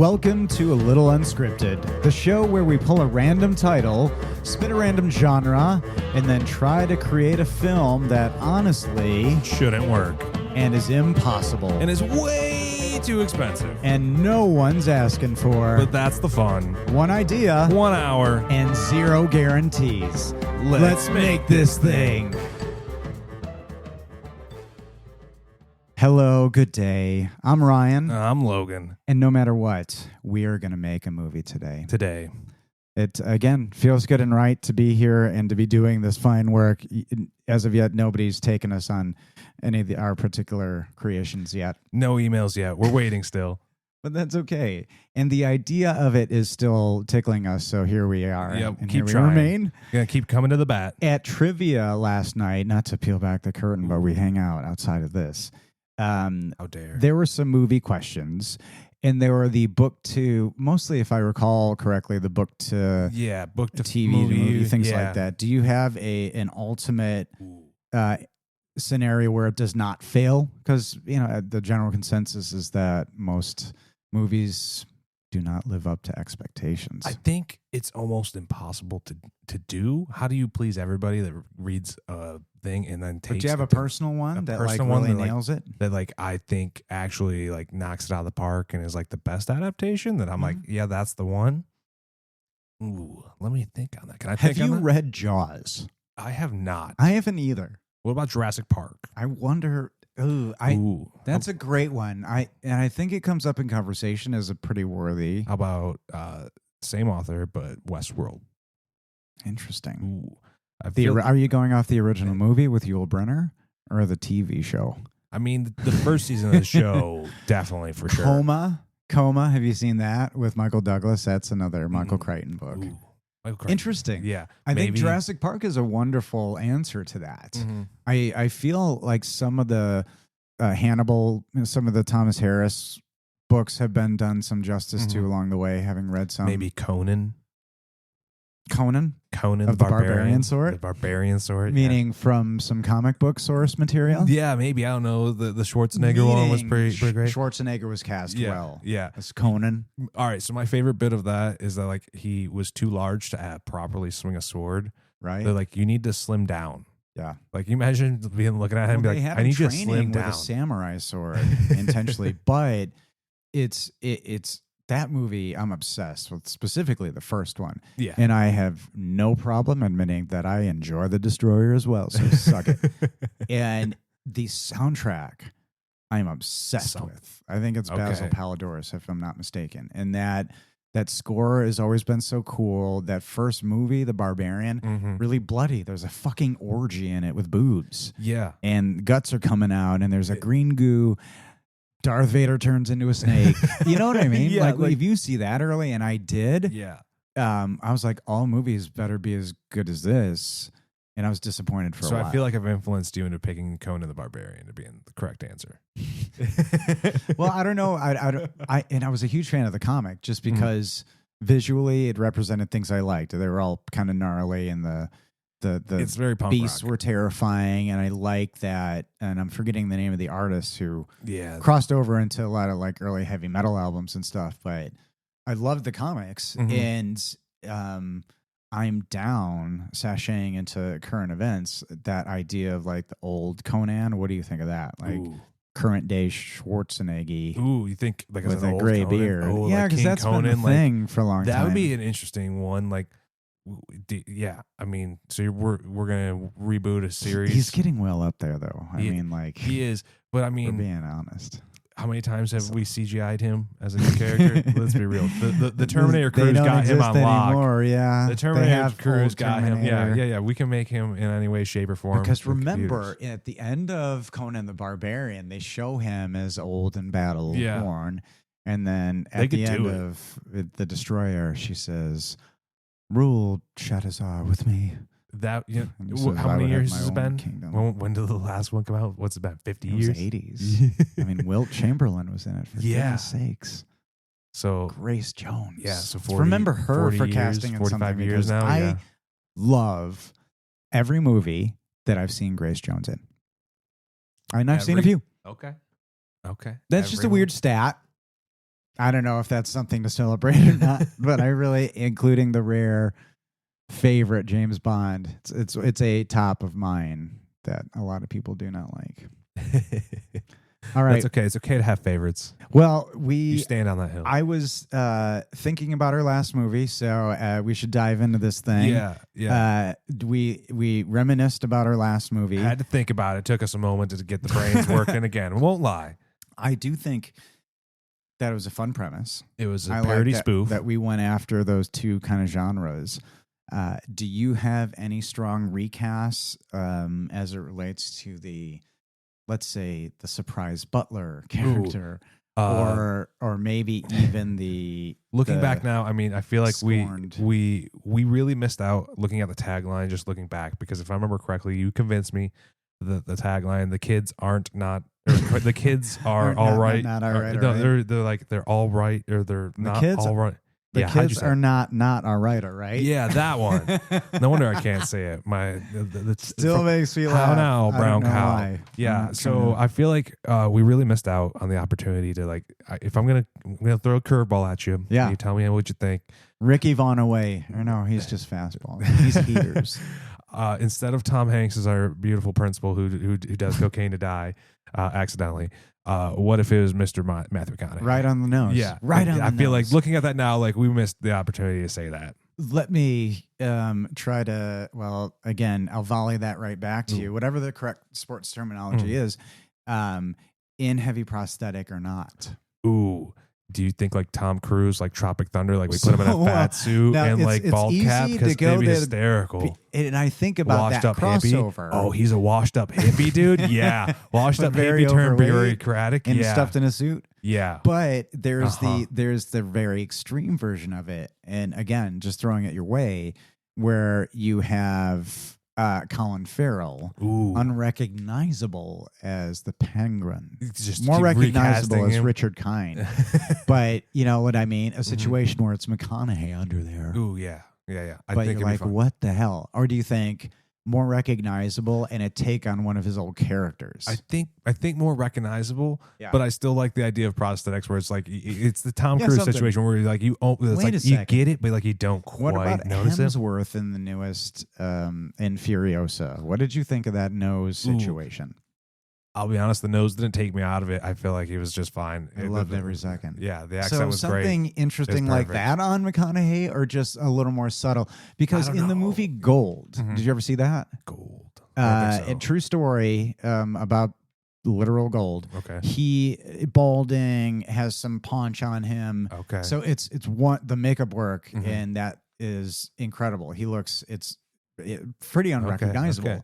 Welcome to A Little Unscripted, the show where we pull a random title, spit a random genre, and then try to create a film that honestly shouldn't work and is impossible and is way too expensive. And no one's asking for. But that's the fun. One idea, 1 hour, and zero guarantees. Let's make this thing. Hello, good day. I'm Ryan. I'm Logan. And no matter what, we are going to make a movie today. It, again, feels good and right to be here and to be doing this fine work. As of yet, nobody's taken us on any of our particular creations yet. No emails yet. We're waiting still. But that's okay. And the idea of it is still tickling us, so here we are. Yep, and keep here trying. we remain. Gonna keep coming to the bat. At trivia last night, not to peel back the curtain, but we hang out outside of this. How dare. There were some movie questions, and there were the book to, mostly if I recall correctly, the book to book to TV, movie, things like that. Do you have an ultimate scenario where it does not fail? Because, the general consensus is that most movies do not live up to expectations. I think it's almost impossible to do. How do you please everybody that reads a thing and then takes? But do you have a personal one that really nails it? That I think actually knocks it out of the park and is the best adaptation. That I'm yeah, that's the one. Ooh, let me think on that. Can I think on that? Have you read Jaws? I have not. I haven't either. What about Jurassic Park? I wonder. That's a great one. I think it comes up in conversation as a pretty worthy. How about same author but Westworld? Interesting. Ooh, are you going off the original movie with Yul Brynner or the TV show? I mean, the first season of the show, definitely for sure. Coma. Have you seen that with Michael Douglas? That's another Michael Crichton book. Ooh. Interesting. Yeah. I think Jurassic Park is a wonderful answer to that. Mm-hmm. I feel like some of the Hannibal, some of the Thomas Harris books have been done some justice to along the way, having read some. Maybe Conan of the Barbarian Sword? The Barbarian Sword. Meaning from some comic book source material? Yeah, maybe. I don't know. The Schwarzenegger one was pretty great. Schwarzenegger was cast well. Yeah. As Conan. All right, so my favorite bit of that is that he was too large to properly swing a sword. Right. They're you need to slim down. Yeah. You imagine being looking at him and be I need you to slim down. With a samurai sword intentionally, but it's that movie I'm obsessed with, specifically the first one. Yeah. And I have no problem admitting that I enjoy The Destroyer as well, so suck it. And the soundtrack I'm obsessed with. I think it's Basil Palladores, if I'm not mistaken. And that score has always been so cool. That first movie, The Barbarian, really bloody. There's a fucking orgy in it with boobs. Yeah. And guts are coming out, and there's a green goo. Darth Vader turns into a snake. You know what I mean? Yeah, if you see that early, and I did, I was like, all movies better be as good as this. And I was disappointed for a while. So I feel like I've influenced you into picking Conan the Barbarian to being the correct answer. Well, I don't know. I was a huge fan of the comic just because visually it represented things I liked. They were all kind of gnarly, and the it's very punk beasts rock. were terrifying, and I like that. And I'm forgetting the name of the artist who crossed over into a lot of early heavy metal albums and stuff. But I loved the comics, and I'm down sashaying into current events. That idea of the old Conan. What do you think of that? Current day Schwarzenegger. Ooh, you think with a gray beard? Oh, yeah, because that's been the thing for a long time. That would be an interesting one. Yeah, I mean, so we're gonna reboot a series. He's getting well up there, though. He is. But I mean, we're being honest. How many times have we CGI'd him as a new character? Let's be real. The Terminator crew's got him on lock. Anymore, yeah. The Terminator crew's got him. Yeah. We can make him in any way, shape, or form. Because remember, at the end of Conan the Barbarian, they show him as old and battle-worn. And then at the end of The Destroyer, she says, "Rule Shadowzar with me." That how many years has it been? When did the last one come out? What's it been? 50 years? 80s. I mean, Wilt Chamberlain was in it, for goodness sakes. So Grace Jones. Yeah. So remember her for years, casting in 45 something years now. I love every movie that I've seen Grace Jones in. And I've seen a few. Okay. That's just a weird stat. I don't know if that's something to celebrate or not, but I really, including the rare favorite James Bond, it's a top of mine that a lot of people do not like. All right. That's okay. It's okay to have favorites. Well, you stand on that hill. I was thinking about our last movie, so we should dive into this thing. Yeah. We reminisced about our last movie. I had to think about it. It took us a moment to get the brains working again. Won't lie. I do think that it was a fun premise. It was a parody spoof. That we went after those two kind of genres. Do you have any strong recasts as it relates to let's say the surprise butler character, or maybe even looking back now? I mean, I feel like we really missed out looking at the tagline. Just looking back, because if I remember correctly, you convinced me that the tagline, the kids are the kids are all right. Not all right. No, they're like they're all right, or they're not all right. The kids are not all right, all right? Yeah, that one. No wonder I can't say it. Still makes me laugh. How now, brown cow? Yeah, so I feel like we really missed out on the opportunity to if I'm gonna throw a curveball at you. Yeah, you tell me what you think. Ricky Vaughn away. Or no, he's just fastball. He's heaters. Instead of Tom Hanks as our beautiful principal who does cocaine to die accidentally. What if it was Mr. Matthew McConaughey? Right on the nose. Yeah. Right on the nose. I feel like looking at that now, we missed the opportunity to say that. Let me try to, again, I'll volley that right back to you. Whatever the correct sports terminology is, in heavy prosthetic or not. Ooh. Do you think Tom Cruise, Tropic Thunder, we put him in a fat suit and bald cap? Because it'd be hysterical. And I think about washed that up crossover. Hippie. Oh, he's a washed up hippie, dude. Yeah, washed up hippie turned bureaucratic and stuffed in a suit. Yeah, but there's the very extreme version of it, and again, just throwing it your way, where you have Colin Farrell, unrecognizable as the Penguin, just more recognizable as Richard Kind. But you know what I mean? A situation where it's McConaughey under there. Ooh, yeah. But you're like, what the hell? Or do you think more recognizable and a take on one of his old characters? I think more recognizable, but I still like the idea of prosthetics where it's it's the Tom Cruise situation where you get it, but you don't quite notice it. Hemsworth in the newest in Furiosa. What did you think of that nose situation? I'll be honest, the nose didn't take me out of it. I feel like he was just fine. I loved every second. Yeah, the accent was great. Something interesting like that on McConaughey, or just a little more subtle? Because in the movie Gold, did you ever see that? Gold. A true story about literal gold. Okay. He balding, has some paunch on him. Okay. So it's the makeup work, and that is incredible. He looks pretty unrecognizable. Okay.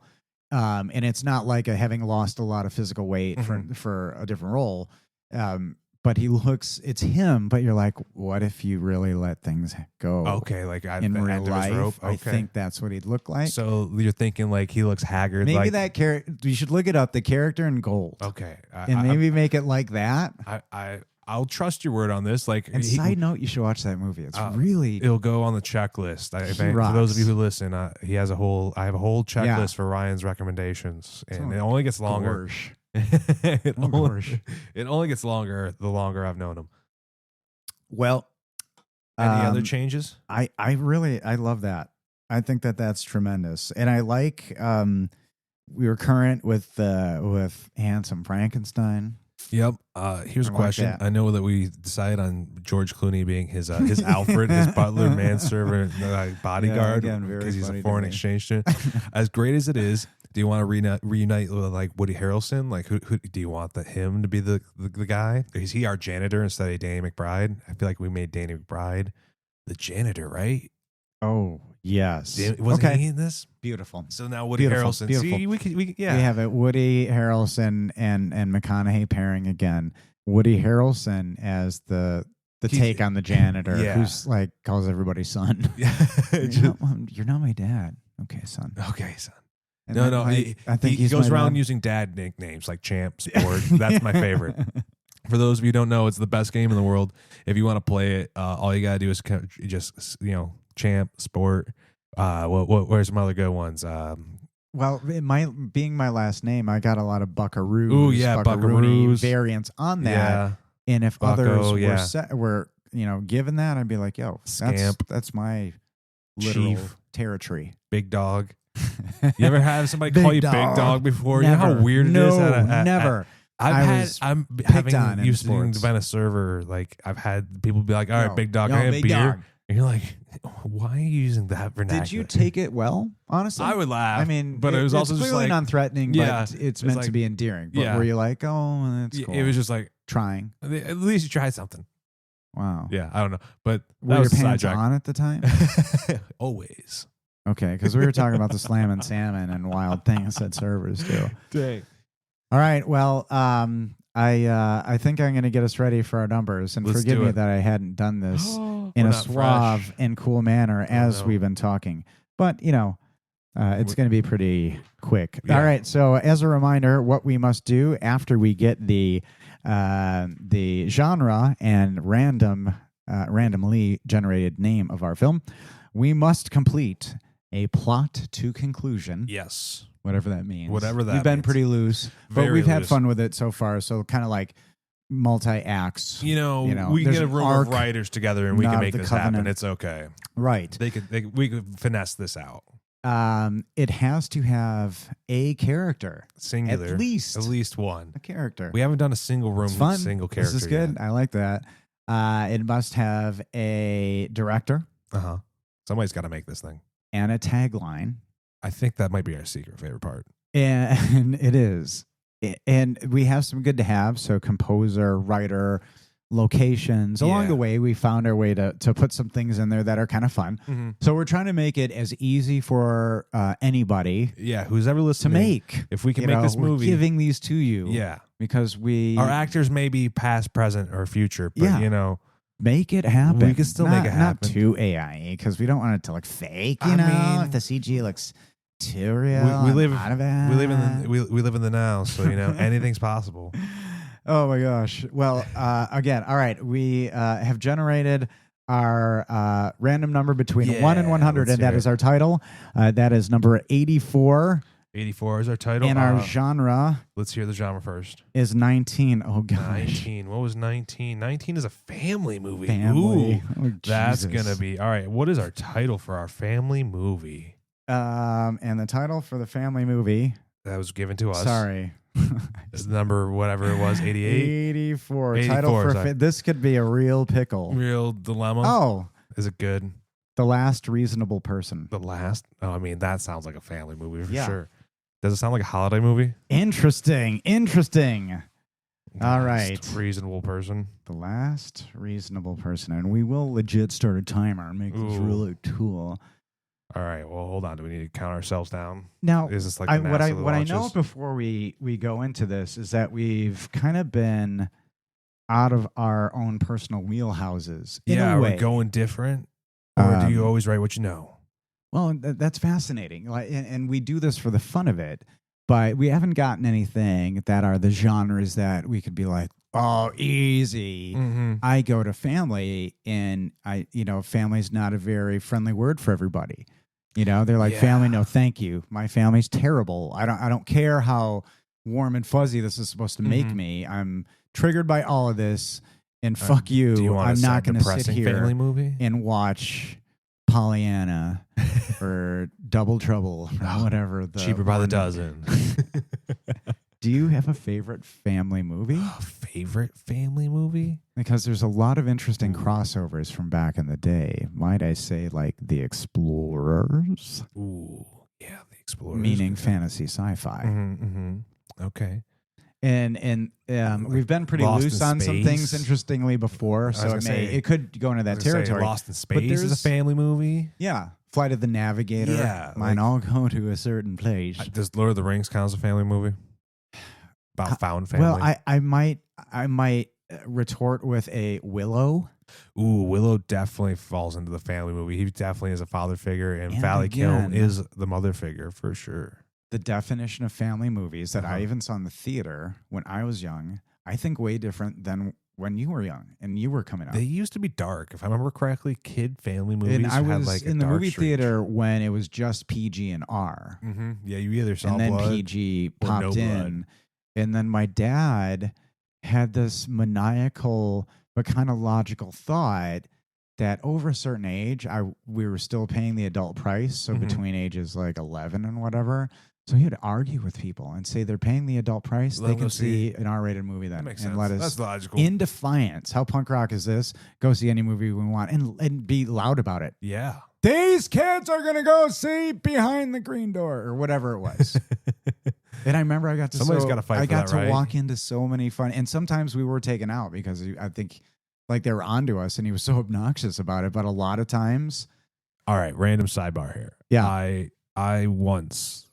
And it's not like having lost a lot of physical weight for a different role. But it's him, but you're like, what if you really let things go? Okay, in real life, I think that's what he'd look like. So you're thinking he looks haggard. Maybe that character, you should look it up, the character in Gold. Okay. Maybe make it like that. I'll trust your word on this. Side note, you should watch that movie. It's really... It'll go on the checklist. For those of you who listen, I have a whole checklist for Ryan's recommendations, and it only gets longer. It only gets longer the longer I've known him. Well, any other changes? I love that. I think that's tremendous, and I like we were current with Handsome Frankenstein. Yep. Here's a question. I know that we decided on George Clooney being his Alfred, his butler, manservant, bodyguard, because he's a foreign exchange student. As great as it is, do you want to reunite with Woody Harrelson? Who do you want him to be the guy? Is he our janitor instead of Danny McBride? I feel like we made Danny McBride the janitor, right? Oh yes. Wasn't he in this? Beautiful. So now Woody Harrelson. Beautiful. See, we have it. Woody Harrelson and McConaughey pairing again. Woody Harrelson as the take on the janitor, who's calls everybody son. Yeah. You're not my dad. Okay, son. Okay, son. And no. I think he goes around using dad nicknames like Champ, Sport. That's my favorite. For those of you who don't know, it's the best game in the world. If you want to play it, all you gotta do is just Champ, Sport. Where's some other good ones? Well, being my last name, I got a lot of Buckaroos. Ooh, yeah, Buckaroos variants on that. Yeah. And if others were given that, I'd be like, yo, that's my literal Chief. Territory. Big dog. You ever have somebody call you big dog before? Never. You know how weird it is? Never. I'm having used to been a server. Like I've had people be like, all right, big dog, I have beer. Dog. And you're like, why are you using that vernacular? Did you take it well? Honestly, I would laugh. I mean, but it was also clearly just like, non-threatening. But it's meant to be endearing. But were you like, oh, that's cool? It was just like trying. At least you tried something. Wow. Yeah, I don't know, but were your pants on at the time? Always. Okay, because we were talking about the slam and salmon and wild things that servers do. Dang. All right. Well, I think I'm going to get us ready for our numbers, and forgive me that I hadn't done this in a suave and cool manner as we've been talking. But it's going to be pretty quick. Yeah. All right. So as a reminder, what we must do after we get the genre and randomly generated name of our film, we must complete a plot to conclusion. Yes. Whatever that means. Whatever that We've been means. pretty loose, but we've had fun with it so far. So kind of like multi-acts. We can get a room of writers together and we can make this happen. It's okay. Right. We could finesse this out. It has to have a character. Singular. At least one. A character. We haven't done a single room with a single character. This is good. Yet. I like that. It must have a director. Uh-huh. Somebody's got to make this thing. And a tagline. I think that might be our secret favorite part. And it is. And we have some good to have. So composer, writer, locations. Along the way, we found our way to put some things in there that are kind of fun. Mm-hmm. So we're trying to make it as easy for anybody. Yeah, who's ever listening. To make. If we can make this movie. We're giving these to you. Yeah. Because our actors may be past, present, or future, but make it happen. We can still make it happen. Not too AI, because we don't want it to look fake. If the CG looks too real, we live in the now, so anything's possible. Oh my gosh! Well, again, all right. We have generated our random number between 1 and 100, and that is our title. That is number 84. 84 is our title. And our genre. Let's hear the genre first. Is 19. Oh, gosh. 19. What was 19? 19 is a family movie. Family. Ooh, that's going to be. All right. What is our title for our family movie? And the title for the family movie. That was given to us. Sorry. Number, whatever it was, 88? 84. Title for this could be a real pickle. Real dilemma. Oh. Is it good? The Last Reasonable Person. The Last? Oh, I mean, that sounds like a family movie for sure. Does it sound like a holiday movie? Interesting. All right. Reasonable Person. The Last Reasonable Person. And we will legit start a timer and make this really cool. All right. Well, hold on. Do we need to count ourselves down? Now, is this like what I know before we go into this is that we've kind of been out of our own personal wheelhouses. Are we going different? Or do you always write what you know? Well, that's fascinating. And we do this for the fun of it, but we haven't gotten anything that are the genres that we could be like, oh, easy. Mm-hmm. I go to family, and family's not a very friendly word for everybody. They're like, family, no, thank you. My family's terrible. I don't care how warm and fuzzy this is supposed to make me. I'm triggered by all of this, and fuck you. I'm not going to sit here and watch Pollyanna or Double Trouble or whatever. Cheaper by the dozen. Do you have a favorite family movie? Favorite family movie? Because there's a lot of interesting crossovers from back in the day. Might I say, like The Explorers? Ooh, yeah, The Explorers. Meaning fantasy sci-fi. Mm-hmm, mm-hmm. Okay. And we've been pretty loose on some things, interestingly, before, so it could go into that territory. Lost in Space is a family movie. Yeah. Flight of the Navigator. Yeah. Mine all go to a certain place. Does Lord of the Rings count as a family movie? About found family? Well, I might retort with a Willow. Ooh, Willow definitely falls into the family movie. He definitely is a father figure, and Valley Kiln is the mother figure for sure. The definition of family movies that I even saw in the theater when I was young, I think way different than when you were young and you were coming up. They used to be dark. If I remember correctly, kid family movies and I was had in the movie theater when it was just PG and R. Mm-hmm. Yeah, you either saw and then blood PG popped no in. And then my dad had this maniacal but kind of logical thought that over a certain age, we were still paying the adult price. So between ages like 11 and whatever. So he would argue with people and say they're paying the adult price. They can see an R-rated movie then. That makes sense. Let us, that's logical. In defiance. How punk rock is this? Go see any movie we want and be loud about it. Yeah. These kids are going to go see Behind the Green Door or whatever it was. And I remember I got to walk into so many fun. And sometimes we were taken out because I think like they were onto us and he was so obnoxious about it. But a lot of times. All right. Random sidebar here. Yeah. I once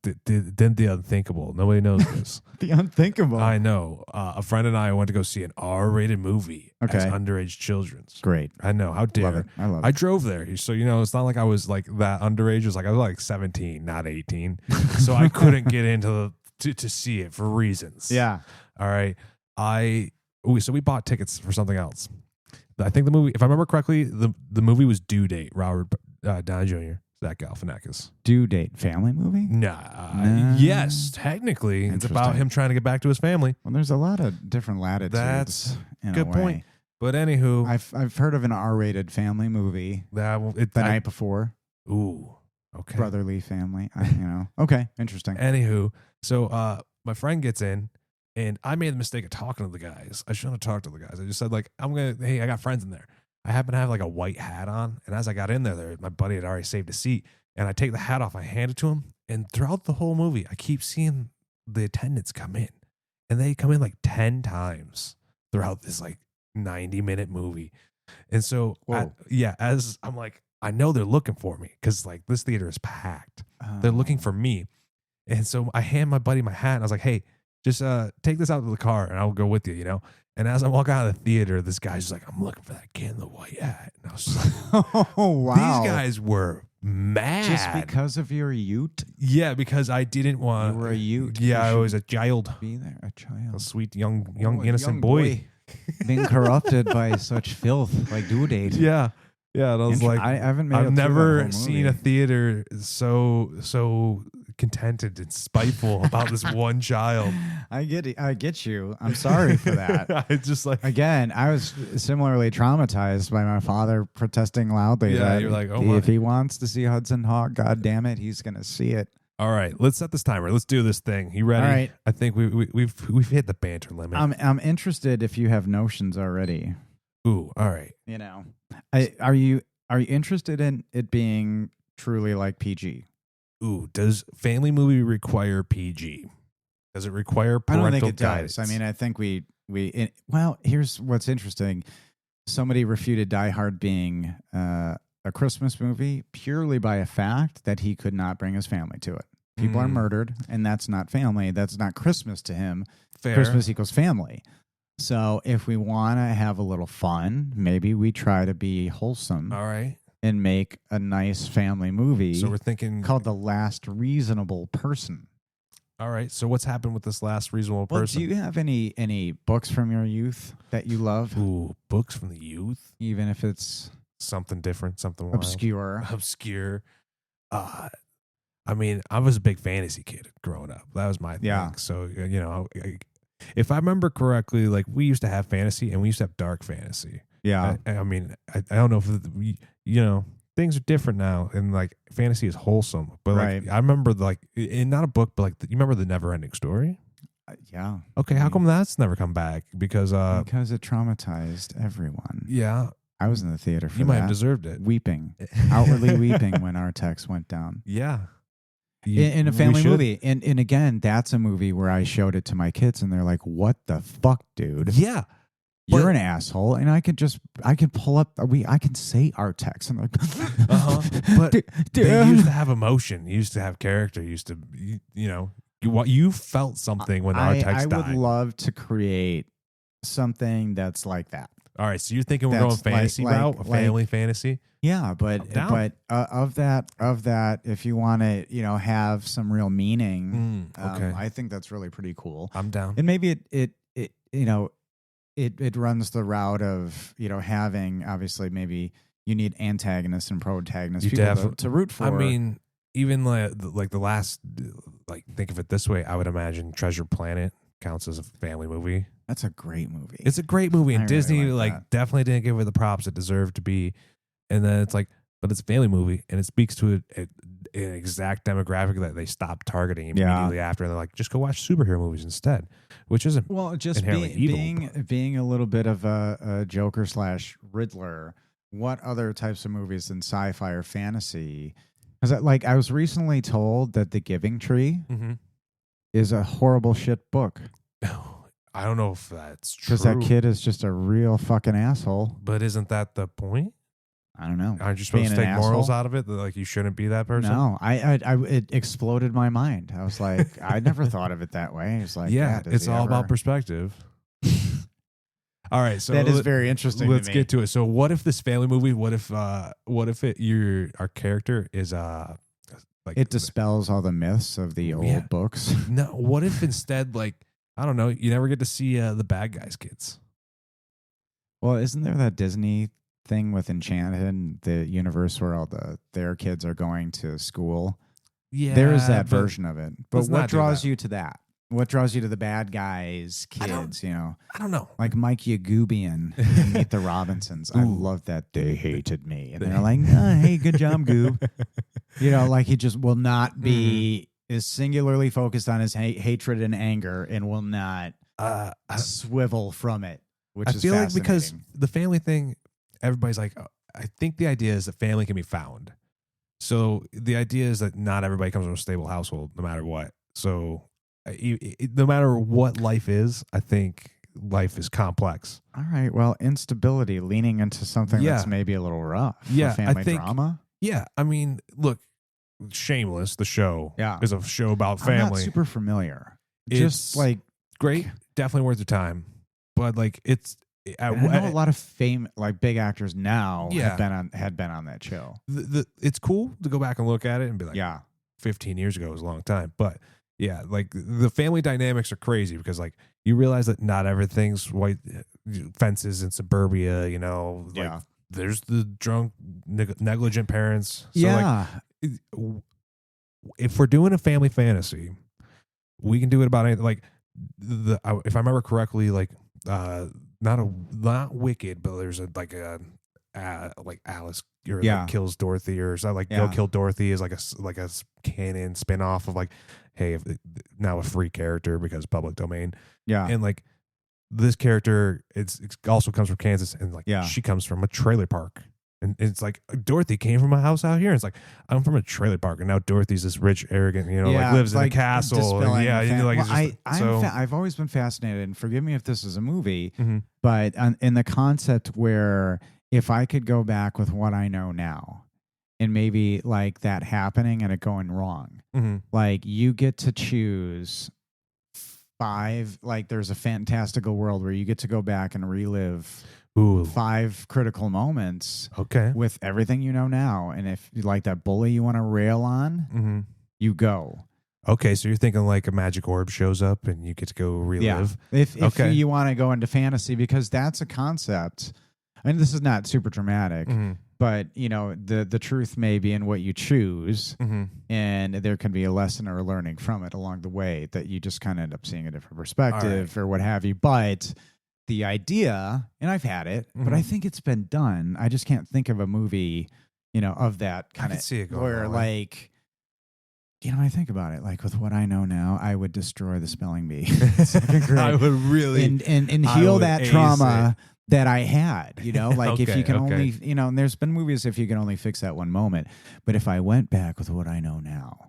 did the unthinkable. Nobody knows this. The unthinkable. I know. A friend and I went to go see an R-rated movie as underage children's. Great. I know. How dare. Love it. I love it. I drove there. So, it's not like I was like that underage. It was like I was like 17, not 18. So I couldn't get into to see it for reasons. Yeah. All right. So we bought tickets for something else. I think the movie, if I remember correctly, the movie was Due Date, Robert Downey Jr., Zach Galifianakis. Due Date, family movie? Nah. Yes, technically. It's about him trying to get back to his family. Well, there's a lot of different latitudes. That's a good point. But anywho. I've heard of an R-rated family movie the night before. Ooh. Okay. Brotherly Family. Okay. Interesting. Anywho. So my friend gets in. And I made the mistake of talking to the guys. I shouldn't have talked to the guys. I just said, like, hey, I got friends in there. I happen to have like a white hat on. And as I got in there, my buddy had already saved a seat. And I take the hat off, I hand it to him. And throughout the whole movie, I keep seeing the attendants come in. And they come in like 10 times throughout this like 90-minute movie. And so, as I'm like, I know they're looking for me because like this theater is packed. They're looking for me. And so I hand my buddy my hat and I was like, hey, just take this out to the car and I'll go with you, And as I walk out of the theater, this guy's just like, I'm looking for that kid in the white hat. And I was just like, oh, wow. These guys were mad. Just because of your youth? Yeah, because I didn't want. You were a youth. Yeah, I was a child. Be there, a child. A sweet, young innocent boy. Being corrupted by such filth like Due Date. Yeah. Yeah, and I was like, I've never seen a theater so contented and spiteful about this one child. I get it. I get you. I'm sorry for that. I just like again, I was similarly traumatized by my father protesting loudly. Yeah, you're like, oh, if he wants to see Hudson Hawk, God damn it, he's gonna see it. All right, let's set this timer. Let's do this thing. You ready? All right. I think we've hit the banter limit. I'm interested if you have notions already. Ooh, all right. Are you interested in it being truly like PG? Ooh, does family movie require PG? Does it require parental guidance? I don't think it does. I mean, I think well, here's what's interesting. Somebody refuted Die Hard being a Christmas movie purely by a fact that he could not bring his family to it. People are murdered, and that's not family. That's not Christmas to him. Fair. Christmas equals family. So if we want to have a little fun, maybe we try to be wholesome. All right. And make a nice family movie. So we're thinking called The Last Reasonable Person. All right. So what's happened with this last reasonable person? Do you have any books from your youth that you love? Ooh, books from the youth? Even if it's something different, something obscure. Wild. Obscure. I mean, I was a big fantasy kid growing up. That was my thing. So, if I remember correctly, like we used to have fantasy and we used to have dark fantasy. Yeah. I mean, I don't know if things are different now, and like fantasy is wholesome. But like I remember, like in not a book, but like you remember the Never-Ending Story? Yeah. Okay, how come that's never come back? Because it traumatized everyone. Yeah. I was in the theater for that. You might have deserved it. Weeping, outwardly weeping when our text went down. Yeah. In a family movie. And again, that's a movie where I showed it to my kids and they're like, what the fuck, dude? Yeah. You're an asshole. And I can pull up, I can say our text. And like, But they used to have emotion. You used to have character. You used to, you felt something when our text died. I would love to create something that's like that. All right, so you're thinking we're going fantasy route, a family fantasy? Yeah, but of that, if you want to, have some real meaning, okay. I think that's really pretty cool. I'm down. And maybe it runs the route of having obviously maybe you need antagonists and protagonists, people to root for. I mean, even like the last, like think of it this way, I would imagine Treasure Planet counts as a family movie. That's a great movie. It's a great movie, and I Disney really like that. definitely didn't give it the props it deserved to be. And then it's like, but it's a family movie, and it speaks to an exact demographic that they stopped targeting immediately after. And they're like, just go watch superhero movies instead, which isn't just inherently evil. Being a little bit of a Joker / Riddler. What other types of movies than sci-fi or fantasy? Because like I was recently told that The Giving Tree is a horrible shit book. I don't know if that's true. Because that kid is just a real fucking asshole. But isn't that the point? I don't know. Aren't you supposed to take morals out of it? That like you shouldn't be that person? No, it exploded my mind. I was like, I never thought of it that way. It's like, yeah, it's all about perspective. All right, so that is very interesting. Let's get to it. So, what if this family movie? What if our character is like it dispels all the myths of the old books? No, what if instead, like, I don't know, you never get to see the bad guys' kids? Well, isn't there that Disney thing with Enchanted, the universe where all their kids are going to school? Yeah, there is that version of it. But what draws you to that? What draws you to the bad guys' kids? I don't know. Like Mike Yagubian in Meet the Robinsons. I love that. They hated me, and they're like, oh, "Hey, good job, Goob." Like he just will not be is singularly focused on his hatred and anger, and will not swivel from it. Which I feel like because the family thing, everybody's like, oh, I think the idea is that family can be found. So the idea is that not everybody comes from a stable household, no matter what. So no matter what life is, I think life is complex. All right. Well, instability, leaning into something that's maybe a little rough. Yeah, family drama. Yeah, I mean, look, Shameless, the show, is a show about family. I'm not super familiar. It's just like great, definitely worth your time. But like, it's I know a lot of big actors now had been on that show. It's cool to go back and look at it and be like, 15 years ago was a long time, but. Yeah, like the family dynamics are crazy because like you realize that not everything's white fences in suburbia, like there's the drunk, negligent parents. So like, if we're doing a family fantasy, we can do it about anything. Like if I remember correctly, like not Wicked, but there's like Alice kills Dorothy, or so like Go Kill Dorothy is like a canon spinoff of like, hey, now a free character because public domain. Yeah. And like this character, it also comes from Kansas, and like she comes from a trailer park. And it's like Dorothy came from a house out here. And it's like, I'm from a trailer park, and now Dorothy's this rich, arrogant, like lives in a castle. And, I've always been fascinated, and forgive me if this is a movie, but in the concept where if I could go back with what I know now, and maybe like that happening and it going wrong, like you get to choose 5, like there's a fantastical world where you get to go back and relive 5 critical moments with everything you know now. And if you like that bully you want to rail on, you go. Okay, so you're thinking like a magic orb shows up and you get to go relive. Yeah. If you want to go into fantasy, because that's a concept. I mean, this is not super dramatic, but the truth may be in what you choose, and there can be a lesson or a learning from it along the way that you just kind of end up seeing a different perspective or what have you. But the idea, and I've had it, but I think it's been done. I just can't think of a movie, of that kind of where like. I think about it, like with what I know now, I would destroy the spelling bee. I would really and heal that trauma that I had, like if you can only, and there's been movies if you can only fix that one moment. But if I went back with what I know now,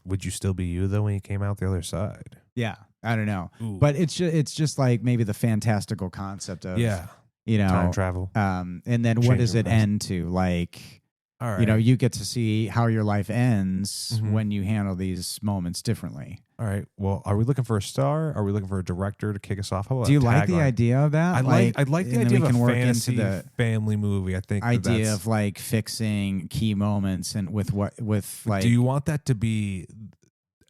would you still be you though when you came out the other side? Yeah, I don't know, but it's just like maybe the fantastical concept of time travel, and then what does it end to like? All right. You get to see how your life ends when you handle these moments differently. All right. Well, are we looking for a star? Are we looking for a director to kick us off? Do you like the idea of that? I'd like the idea of a fantasy family movie. I think idea of like fixing key moments and with Do you want that to be?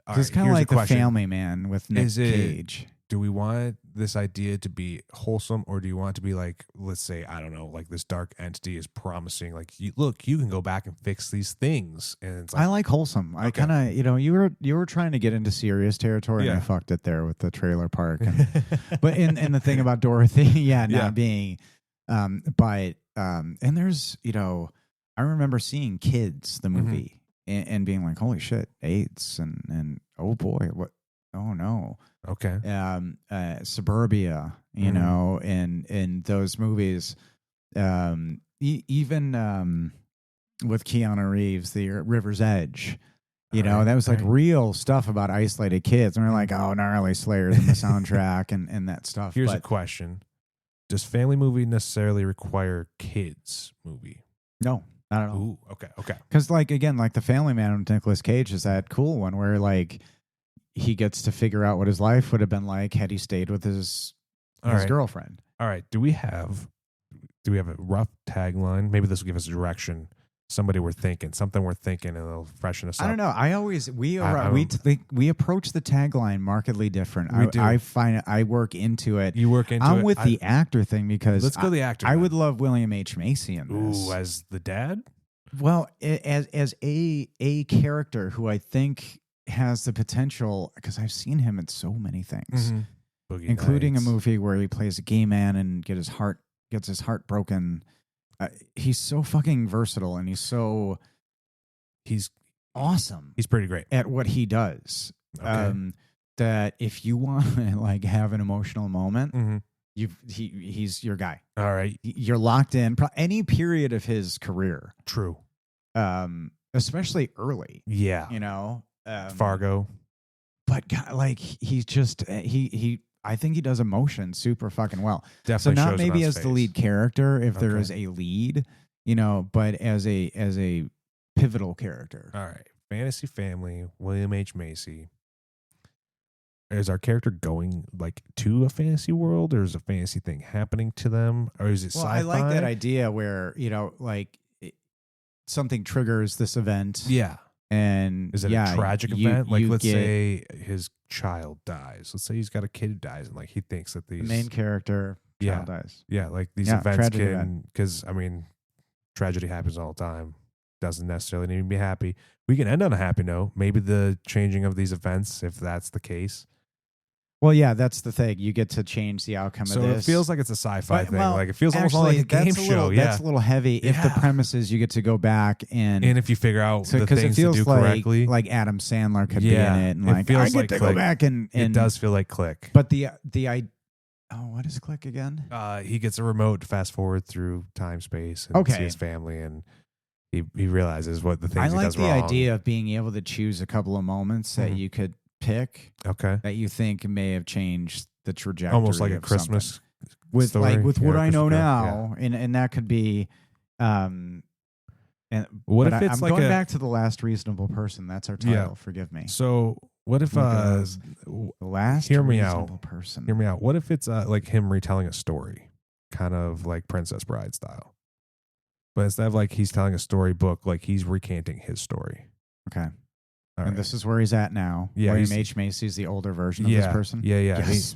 It's kind of like The Family Man with Nick Cage. do we want this idea to be wholesome, or do you want it to be like, let's say, I don't know, like this dark entity is promising, like, look, you can go back and fix these things, and it's like, I like wholesome. Okay. I kind of, you were trying to get into serious territory, and I fucked it there with the trailer park. And, but and the thing about Dorothy, not being, but and there's, I remember seeing Kids, the movie, and being like, holy shit, AIDS, and oh boy, what. Oh no. Okay. Suburbia, and those movies, even with Keanu Reeves, the River's Edge, that was like real stuff about isolated kids, and we're like, oh, gnarly Slayers in the soundtrack and that stuff. Here's a question: does family movie necessarily require kids movie? No. I don't know. Ooh, okay. Because like the Family Man with Nicolas Cage is that cool one where like he gets to figure out what his life would have been like had he stayed with his girlfriend. All right. Do we have a rough tagline? Maybe this will give us a direction. Something we're thinking, and it'll freshen us up. I don't know. We approach the tagline markedly different. I find it. I work into it. You work into it. I'm with the actor thing because let's go the actor. I would love William H. Macy in this. Ooh, as the dad. Well, as a character who I think has the potential, because I've seen him in so many things, including a movie where he plays a gay man and gets his heart broken. He's so fucking versatile, and he's awesome. He's pretty great at what he does. Okay. That if you want to like have an emotional moment, he's your guy. All right, you're locked in. Any period of his career, true. Especially early. Yeah, Fargo. But God, like he's just he. I think he does emotion super fucking well. Definitely. So not maybe as face. The lead character, if there is a lead, but as a pivotal character. All right, Fantasy Family, William H. Macy. Is our character going like to a fantasy world, or is a fantasy thing happening to them, or is it sci-fi? I like that idea where something triggers this event. Yeah. And is it a tragic event? Like, let's say his child dies. Let's say he's got a kid who dies, and like he thinks that the main character child dies. Yeah, like these events can, because I mean, tragedy happens all the time. Doesn't necessarily need to be happy. We can end on a happy note. Maybe the changing of these events, if that's the case. Well, yeah, that's the thing. You get to change the outcome of this. So it feels like it's a sci-fi thing. Like it feels almost like a game show. That's a little heavy. If the premise is you get to go back and if you figure out the things to do correctly, like Adam Sandler could be in it, and like I get to go back and it does feel like Click. But what is Click again? He gets a remote to fast forward through time, space, and see his family, and he realizes what the things he does wrong. I like the idea of being able to choose a couple of moments that you could pick that you think may have changed the trajectory, almost like a Christmas with story. With what I know now, and that could be and what if it's I'm like going back to The Last Reasonable Person. That's our title. Forgive me. So what if The Last Reasonable Person? Hear me out. What if it's like him retelling a story, kind of like Princess Bride style, but instead of like he's telling a storybook, like he's recanting his story. Okay. And this is where he's at now. Yeah, William H. Macy's the older version of this person. Yeah. Yes.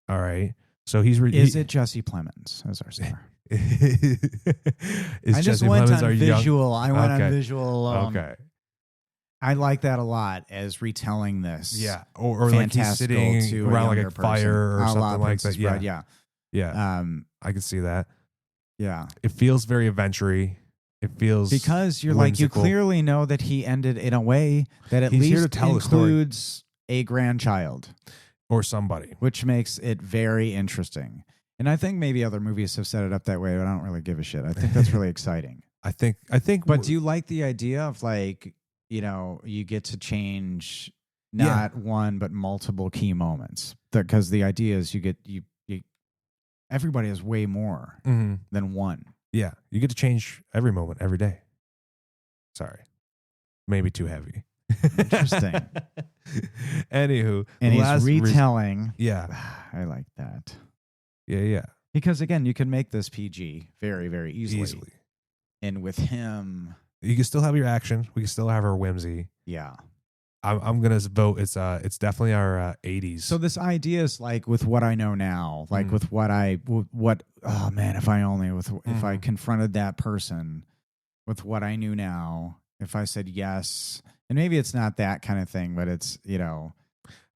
All right. So he's is it Jesse Plemons as our star? I just went on visual. I went on visual alone. Okay. I like that a lot as retelling this. Yeah. Or like he's sitting around like a fire or something like that. Yeah. Yeah. I can see that. Yeah. It feels very adventure-y. It feels because you're whimsical. Like you clearly know that he ended in a way that at least includes a grandchild or somebody, which makes it very interesting. And I think maybe other movies have set it up that way, but I don't really give a shit. I think that's really exciting. I think. But do you like the idea of like you get to change not one but multiple key moments? Because the idea is you everybody has way more than one. Yeah, you get to change every moment, every day. Sorry. Maybe too heavy. Interesting. Anywho. And he's retelling. Yeah. I like that. Yeah. Because, again, you can make this PG very, very easily. And with him... You can still have your action. We can still have our whimsy. Yeah. I'm gonna vote. It's definitely our 80s. So this idea is like with what I know now, like with what oh man, if I confronted that person with what I knew now, if I said yes, and maybe it's not that kind of thing, but it's, All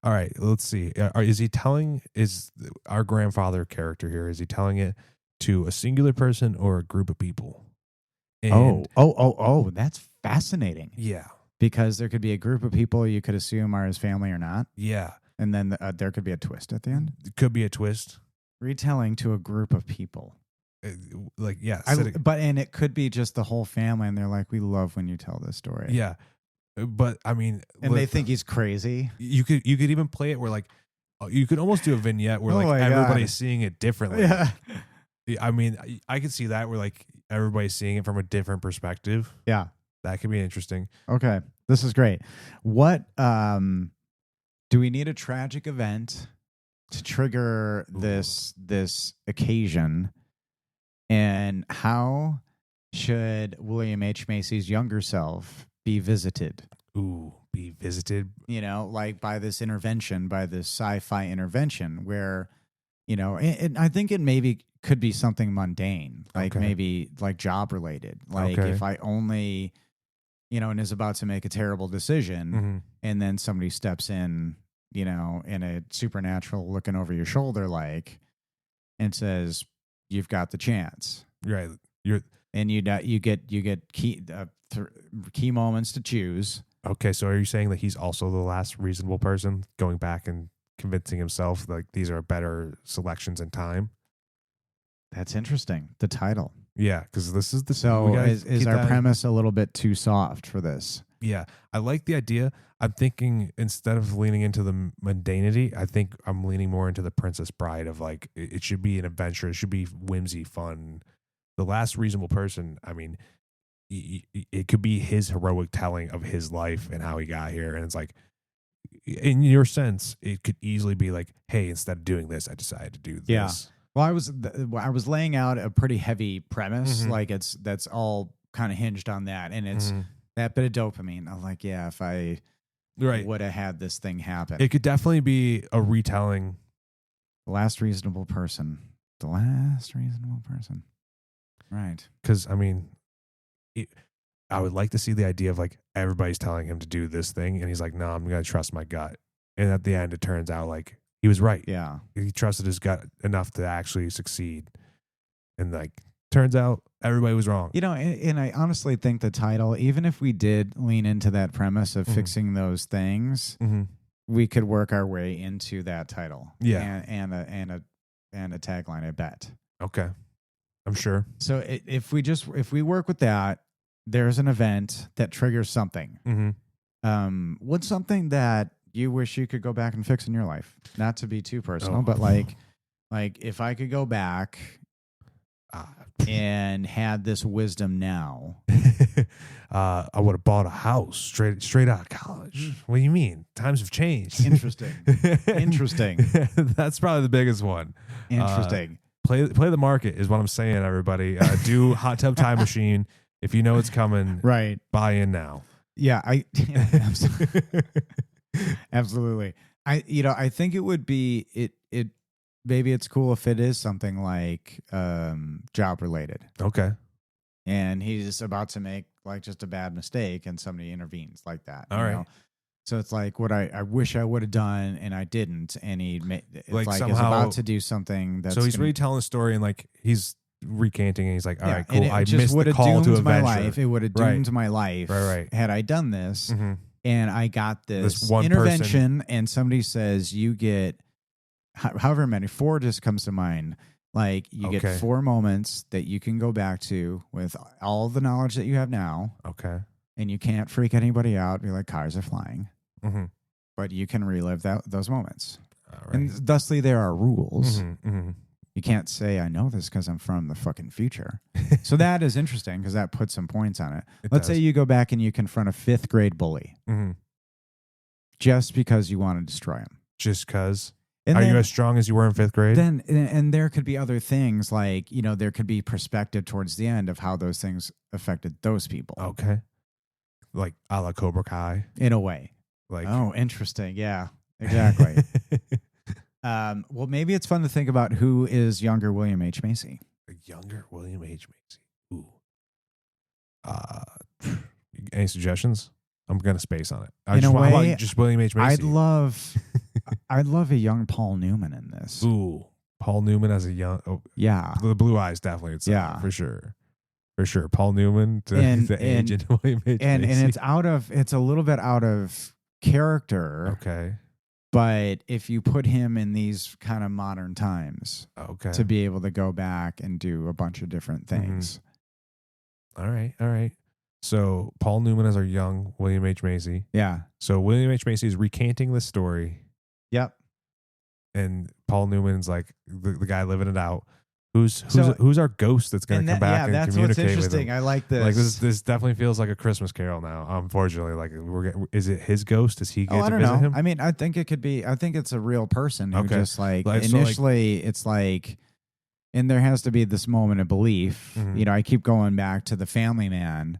right, let's see. Is our grandfather character here, is he telling it to a singular person or a group of people? And that's fascinating. Yeah. Because there could be a group of people you could assume are his family or not. Yeah. And then there could be a twist at the end. It could be a twist. Retelling to a group of people. And it could be just the whole family, and they're like, we love when you tell this story. Yeah. But I mean, they think he's crazy. You could even play it where like you could almost do a vignette where like everybody's seeing it differently. Yeah. I mean, I could see that where like everybody's seeing it from a different perspective. Yeah. That could be interesting. Okay. This is great. What do we need a tragic event to trigger this occasion? And how should William H. Macy's younger self be visited? Be visited. Like by this intervention, by this sci-fi intervention where, and I think it maybe could be something mundane, like maybe like job related. Like if I only, and is about to make a terrible decision and then somebody steps in, in a supernatural looking over your shoulder, like, and says, you've got the chance. Right. You get key moments to choose. Okay, so are you saying that he's also the last reasonable person going back and convincing himself like these are better selections in time? That's interesting. The title. Yeah, because this is is our premise a little bit too soft for this? Yeah, I like the idea. I'm thinking instead of leaning into the mundanity, I think I'm leaning more into the Princess Bride of like it should be an adventure. It should be whimsy, fun. The last reasonable person, I mean, it could be his heroic telling of his life and how he got here. And it's like, in your sense, it could easily be like, hey, instead of doing this, I decided to do this. Yeah. Well, I was laying out a pretty heavy premise, like that's all kind of hinged on that, and it's that bit of dopamine. I'm like, yeah, if I would have had this thing happen, it could definitely be a retelling. The last reasonable person, right? Because I mean, I would like to see the idea of like everybody's telling him to do this thing, and he's like, no, I'm gonna trust my gut, and at the end, it turns out like. He was right. Yeah. He trusted his gut enough to actually succeed. And like, turns out everybody was wrong. And I honestly think the title, even if we did lean into that premise of fixing those things, we could work our way into that title. Yeah. And a tagline, I bet. Okay. I'm sure. So if we work with that, there's an event that triggers something. What's something that you wish you could go back and fix in your life? Not to be too personal, but like if I could go back and had this wisdom now, I would have bought a house straight out of college. What do you mean? Times have changed. Interesting. That's probably the biggest one. Interesting. Play the market is what I'm saying, everybody. Do Hot Tub Time Machine. If you know it's coming, right? Buy in now. Yeah, absolutely. I think it would be it maybe it's cool if it is something like job related. Okay. And he's about to make like just a bad mistake and somebody intervenes like that. All right. So it's like what I wish I would have done and I didn't, and it's like somehow, is about to do something that's so he's really telling a story and like he's recanting and he's like, all right, cool. I missed the call to adventure. It would have doomed my life had I done this. And I got this one intervention, and somebody says you get however many, 4 just comes to mind. Like you get 4 moments that you can go back to with all the knowledge that you have now. Okay. And you can't freak anybody out. Be like, cars are flying. But you can relive those moments. And thusly, there are rules. You can't say, I know this because I'm from the fucking future. So that is interesting because that puts some points on it. Let's say you go back and you confront a 5th grade bully just because you want to destroy him. Just because? Are you as strong as you were in 5th grade? And there could be other things like, there could be perspective towards the end of how those things affected those people. Okay. Like a la Cobra Kai? In a way. Like, oh, interesting. Yeah, exactly. Well, maybe it's fun to think about who is younger William H. Macy. A younger William H. Macy. Ooh. Any suggestions? I'm gonna space on it. In a way, just William H. Macy. I'd love a young Paul Newman in this. Ooh, Paul Newman as a young. Oh, yeah, the blue eyes definitely. Yeah, for sure. Paul Newman to the agent William H. Macy. And it's a little bit out of character. Okay. But if you put him in these kind of modern times, to be able to go back and do a bunch of different things. Mm-hmm. All right. So Paul Newman as our young William H. Macy. Yeah. So William H. Macy is recanting the story. Yep. And Paul Newman's like the guy living it out. Who's our ghost that's going to come back and communicate with him? That's what's interesting. I like this. Like this definitely feels like a Christmas Carol now. Unfortunately, like is it his ghost? Does he get to visit him? I mean, I think it could be. I think it's a real person who just initially it's like, and there has to be this moment of belief. Mm-hmm. You know, I keep going back to The Family Man.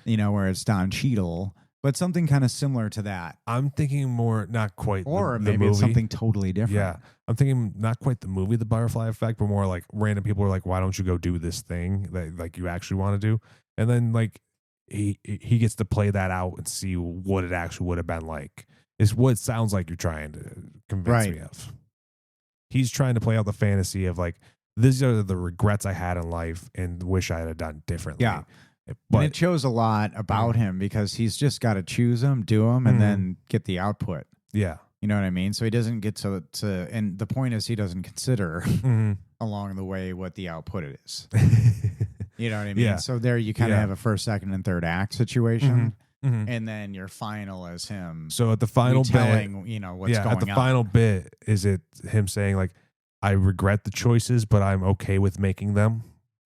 You know, where it's Don Cheadle. But something kind of similar to that. I'm thinking more, not quite or the maybe movie. It's something totally different. Yeah. I'm thinking not quite the movie, The Butterfly Effect, but more like random people are like, why don't you go do this thing that like you actually want to do? And then like he gets to play that out and see what it actually would have been like. Is what it sounds like you're trying to convince me of. He's trying to play out the fantasy of like, these are the regrets I had in life and wish I had done differently. Yeah. But and it shows a lot about him because he's just got to choose them, do them, and then get the output. Yeah. You know what I mean? So he doesn't get to and the point is he doesn't consider along the way what the output is. You know what I mean? Yeah. So there you kind of have a first, second, and third act situation. And then your final is him. So at the final telling, you know, what's going on. At the final bit, is it him saying like, I regret the choices, but I'm okay with making them?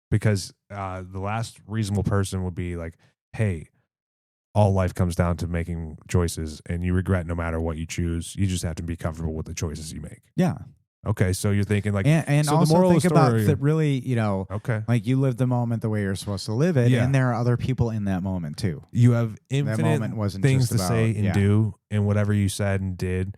Because the last reasonable person would be like, hey, all life comes down to making choices and you regret no matter what you choose. You just have to be comfortable with the choices you make. Yeah. Okay. So you're thinking like, and so also the moral think of the story, about that really, you know, like you live the moment the way you're supposed to live it. Yeah. And there are other people in that moment too. You have infinite things to say and do, and whatever you said and did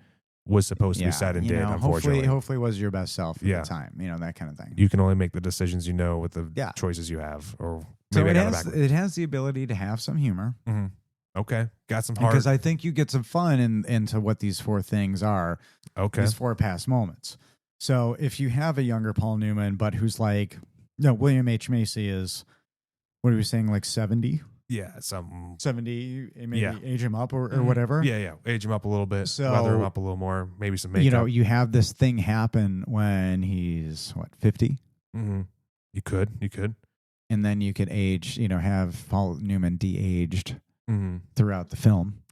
was supposed to be said and did, unfortunately. Hopefully was your best self at the time, you know, that kind of thing. You can only make the decisions you know with the choices you have. Or maybe so it has the ability to have some humor. Mm-hmm. Okay. Got some heart. Because I think you get some fun into what these four things are. Okay. These four past moments. So if you have a younger Paul Newman, but who's like, William H. Macy is, what are we saying, like 70? Yeah, some 70, maybe age him up or whatever. Yeah, age him up a little bit, weather him up a little more, maybe some makeup. You know, you have this thing happen when he's, 50? Mm-hmm. You could. And then you could age, you know, have Paul Newman de-aged throughout the film.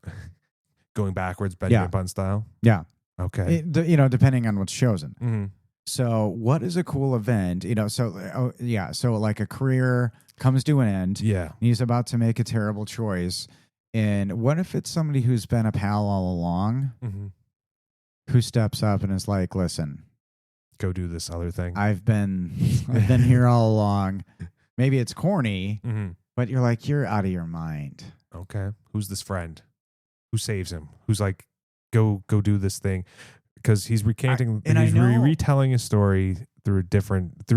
Going backwards, Benjamin Button style? Yeah. Okay. You know, depending on what's chosen. Mm-hmm. So what is a cool event? You know, so like a career comes to an end. Yeah. He's about to make a terrible choice. And what if it's somebody who's been a pal all along who steps up and is like, listen, go do this other thing. I've been here all along. Maybe it's corny, but you're like, you're out of your mind. Okay. Who's this friend? Who saves him? Who's like, go do this thing? Because he's recanting he's retelling his story through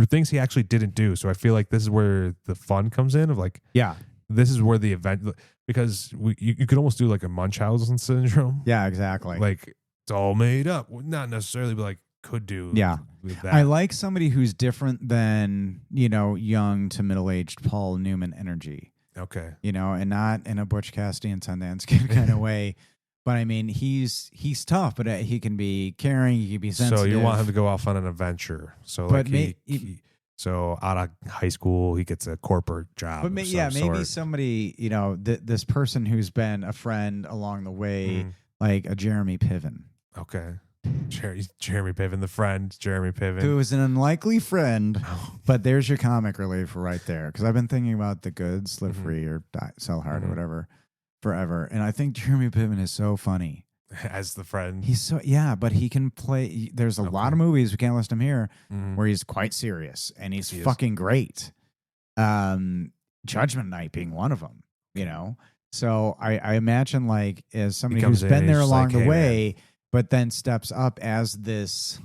things he actually didn't do. So I feel like this is where the fun comes in of like, this is where the event, because you could almost do like a Munchausen syndrome. Yeah, exactly. Like it's all made up. Not necessarily, but like could do. Yeah. That. I like somebody who's different than, you know, young to middle-aged Paul Newman energy. Okay. You know, and not in a Butch Cassidy and Sundance Kid kind of way. But I mean, he's tough, but he can be caring. He can be sensitive. So you want him to go off on an adventure. So like so out of high school, he gets a corporate job. But maybe somebody, you know, this person who's been a friend along the way, like a Jeremy Piven. Okay. Jeremy Piven, the friend, Jeremy Piven. Who is an unlikely friend, but there's your comic relief right there. Because I've been thinking about The Goods, Live Free or Die, Sell Hard or whatever. Forever. And I think Jeremy Piven is so funny. As the friend. He's so, but he can play. There's a lot of movies, we can't list him here, where he's quite serious and he's fucking great. Judgment Night being one of them, you know? So I imagine like as somebody who's been there along the way, but then steps up as this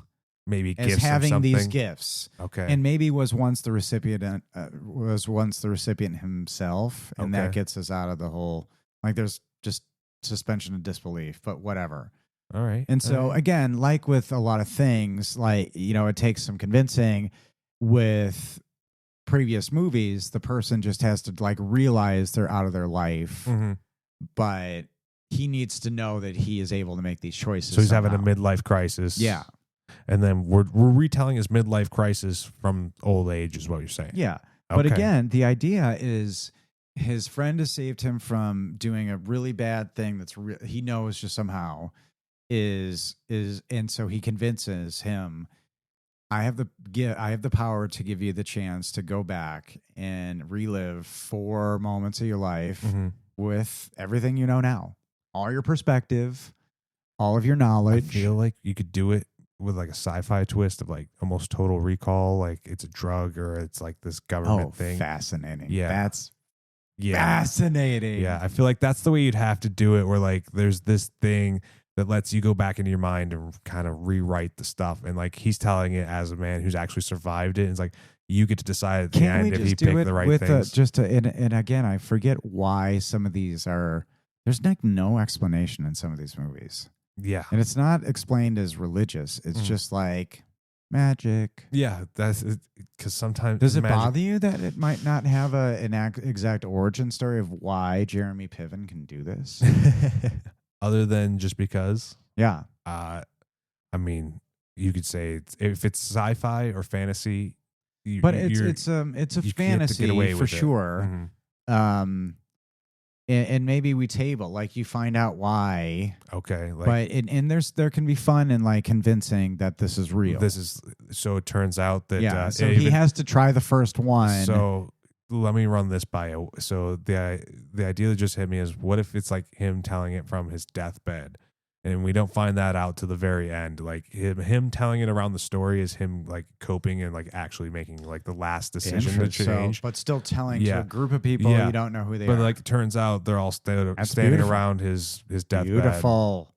maybe as gifts having these gifts. Okay. And maybe was once the recipient himself, and that gets us out of the whole like there's just suspension of disbelief, but whatever. All right. And so again, like with a lot of things, like it takes some convincing. With previous movies, the person just has to like realize they're out of their life, but he needs to know that he is able to make these choices. So he's having a midlife crisis. Yeah. And then we're retelling his midlife crisis from old age is what you're saying. Yeah. But again, the idea is his friend has saved him from doing a really bad thing that's he knows just somehow is and so he convinces him, I have the power to give you the chance to go back and relive 4 moments of your life with everything you know now, all your perspective, all of your knowledge. I feel like you could do it with like a sci-fi twist of like almost Total Recall, like it's a drug or it's like this government thing. Fascinating. Yeah, that's fascinating. Yeah, I feel like that's the way you'd have to do it. Where like there's this thing that lets you go back into your mind and kind of rewrite the stuff. And like he's telling it as a man who's actually survived it. And it's like you get to decide at the end if he picked the right things. And again, I forget why some of these are. There's like no explanation in some of these movies. Yeah, and it's not explained as religious. It's just like magic. Yeah, that's because sometimes does it bother you that it might not have an exact origin story of why Jeremy Piven can do this? Other than just because, yeah. I mean, you could say if it's sci-fi or fantasy, but it's a fantasy for sure. And maybe we table like you find out why. Okay, but there can be fun and like convincing that this is real. This is so it turns out that so he has to try the first one. So let me run this by you. So the idea that just hit me is, what if it's like him telling it from his deathbed, and we don't find that out to the very end? Like him telling it around the story is him like coping and like actually making like the last decision to change, but still telling to a group of people you don't know who they are. But like it turns out they're all standing around his deathbed. Beautiful.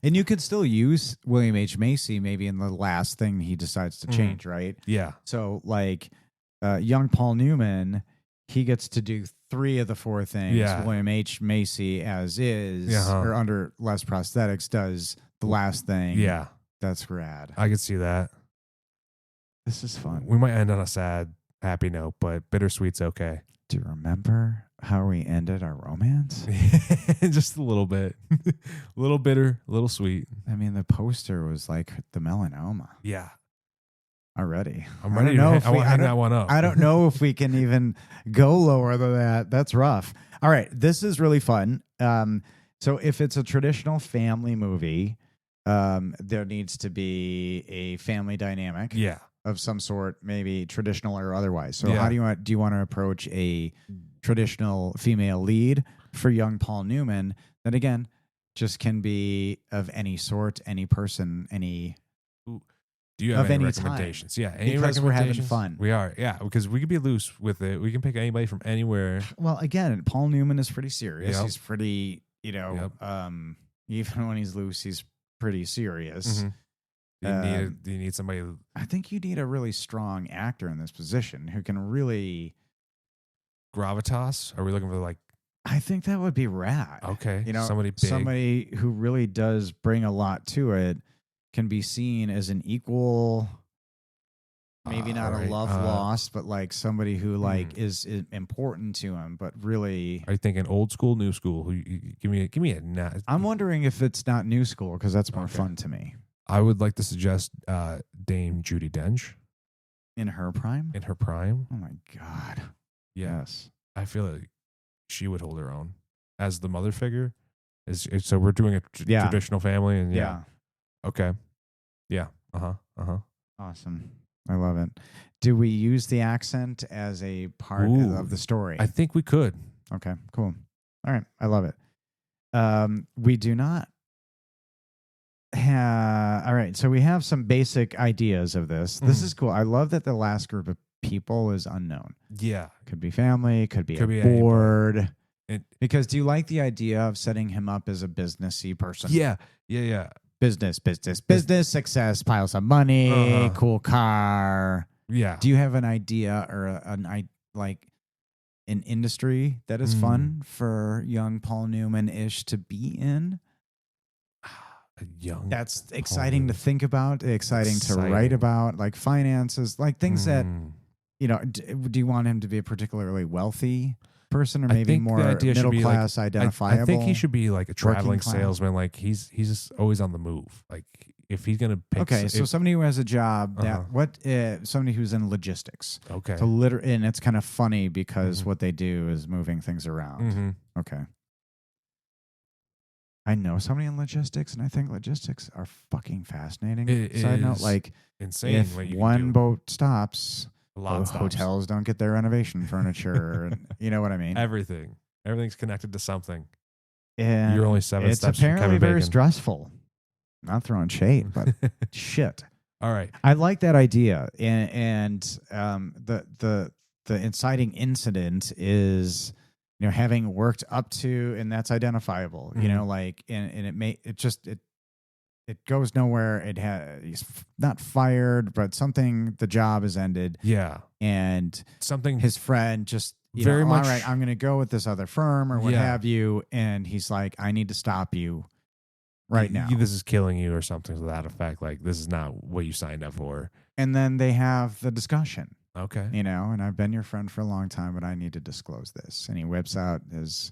And you could still use William H. Macy maybe in the last thing he decides to change, right? Yeah. So like young Paul Newman, he gets to do 3 of the 4 things. Yeah. William H. Macy, as is, or under less prosthetics, does the last thing. Yeah. That's rad. I could see that. This is fun. We might end on a sad, happy note, but bittersweet's okay. Do you remember how we ended our romance? Just a little bit. A little bitter, a little sweet. I mean, the poster was like the melanoma. Yeah. Already. I'm ready to hang that one up. I don't know if we can even go lower than that. That's rough. All right. This is really fun. So if it's a traditional family movie, there needs to be a family dynamic of some sort, maybe traditional or otherwise. So how do you want to approach a traditional female lead for young Paul Newman that, again, just can be of any sort, any person, any... Do you have any recommendations? Time. Yeah, any because we're having fun. We are, because we could be loose with it. We can pick anybody from anywhere. Well, again, Paul Newman is pretty serious. He's pretty, even when he's loose, he's pretty serious. Do you need somebody? I think you need a really strong actor in this position who can really gravitas. Are we looking for like? I think that would be rad. Okay, somebody big. Somebody who really does bring a lot to it. Can be seen as an equal, maybe not a love lost, but like somebody who like is important to him, but really. Are you thinking old school, new school? Give me a. I'm wondering if it's not new school because that's more fun to me. I would like to suggest Dame Judi Dench. In her prime? In her prime. Oh my God. Yes. I feel like she would hold her own as the mother figure. So we're doing a traditional family and Okay. Yeah. Awesome. I love it. Do we use the accent as a part of the story? I think we could. Okay, cool. All right. I love it. We do not have... All right. So we have some basic ideas of this. This is cool. I love that the last group of people is unknown. Yeah. Could be family. Could be a board. Because do you like the idea of setting him up as a businessy person? Yeah. Business, success, piles of money, cool car. Yeah. Do you have an idea or an industry that is fun for young Paul Newman-ish to be in? That's exciting to think about, exciting to write about, like finances, like things that, do you want him to be a particularly wealthy person or maybe more middle class identifiable? I think he should be like a traveling salesman. Like he's just always on the move. Like if he's going to pick. Okay. So somebody who has a job somebody who's in logistics. Okay. And it's kind of funny because what they do is moving things around. Okay. I know somebody in logistics, and I think logistics are fucking fascinating. Side note, like insane. If one boat stops, hotels don't get their renovation furniture. And, you know what I mean? Everything's connected to something. And you're only 7 steps. It's apparently very stressful. Not throwing shade, but shit. All right, I like that idea, and the inciting incident is. Having worked up to, and that's identifiable, like, and it goes nowhere. He's not fired, but the job is ended. Yeah. And something, his friend just, very much, all right, I'm going to go with this other firm or what have you. And he's like, I need to stop you right now. This is killing you or something to that effect. Like, this is not what you signed up for. And then they have the discussion. Okay. And I've been your friend for a long time, but I need to disclose this. And he whips out his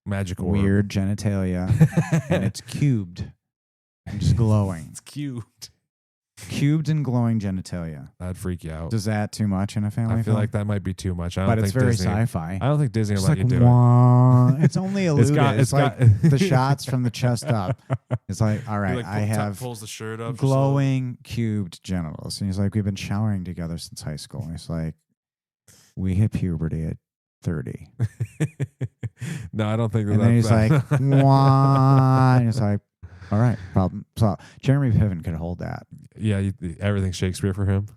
magic weird genitalia, and it's cubed and just glowing. It's cubed. Cubed and glowing genitalia. That'd freak you out. Is that too much in a family film? I feel like that might be too much. But it's very sci-fi. I don't think Disney will let you do it. It's only alluded. It's like the shots from the chest up. It's like, all right, I have pulls the shirt up, glowing cubed genitals. And he's like, we've been showering together since high school. And he's like, we hit puberty at 30. No, I don't think that. And then he's like, why? And he's like, all right, problem solved. Jeremy Piven could hold that. Yeah, everything's Shakespeare for him.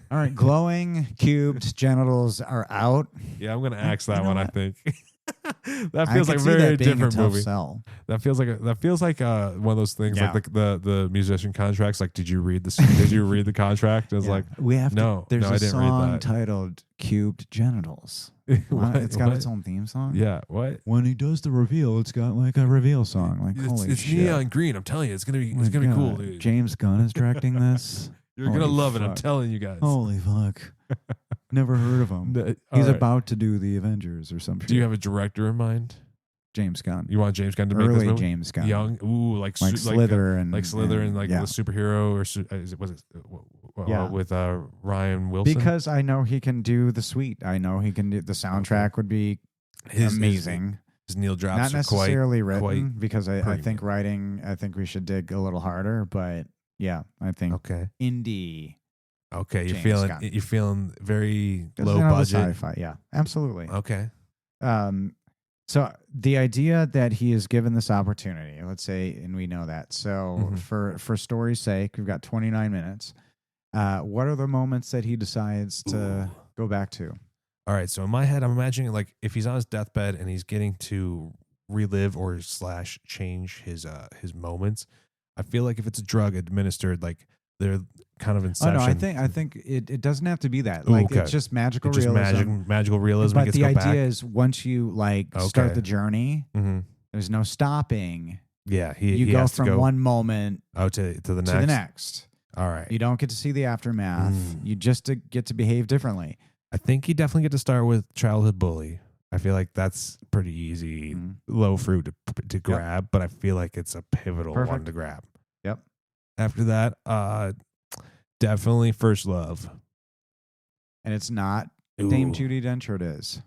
All right, glowing cubed genitals are out. Yeah, I'm going to axe that one, I think. That feels like a very different movie. Sell. That feels like one of those things, like the musician contracts. Like, did you read the contract? I was like, we have no. There's a song titled "Cubed Genitals." It's got its own theme song. Yeah, what? When he does the reveal, it's got like a reveal song. Like, holy shit! It's neon green. I'm telling you, it's gonna be cool, dude. James Gunn is directing this. You're gonna love it. I'm telling you guys. Holy fuck! Never heard of him. He's about to do the Avengers or something. Do you have a director in mind? James Gunn. You want James Gunn to make this movie? James Gunn. Young, like Slither and the superhero, or with Ryan Wilson? Because I know he can do the suite. I know he can do the soundtrack. Would be amazing. His Neil drops not necessarily written because I think good. Writing. I think we should dig a little harder, but yeah, I think indie. Okay, you're feeling very low budget sci-fi. Yeah, absolutely. Okay. So the idea that he is given this opportunity, let's say, and we know that. So for story's sake, we've got 29 minutes. What are the moments that he decides to go back to? All right. So in my head, I'm imagining like if he's on his deathbed and he's getting to relive or / change his moments. I feel like if it's a drug administered, like they're kind of inception. Oh no, I think it doesn't have to be that. Like it's just magical realism. Magical realism. But the idea is once you start the journey, there's no stopping. Yeah, you go from one moment to the next. All right. You don't get to see the aftermath. You just get to behave differently. I think you definitely get to start with childhood bully. I feel like that's pretty easy, low fruit to grab, but I feel like it's a pivotal one to grab. Yep. After that, definitely First Love. And it's not Dame Judi Dench, it is.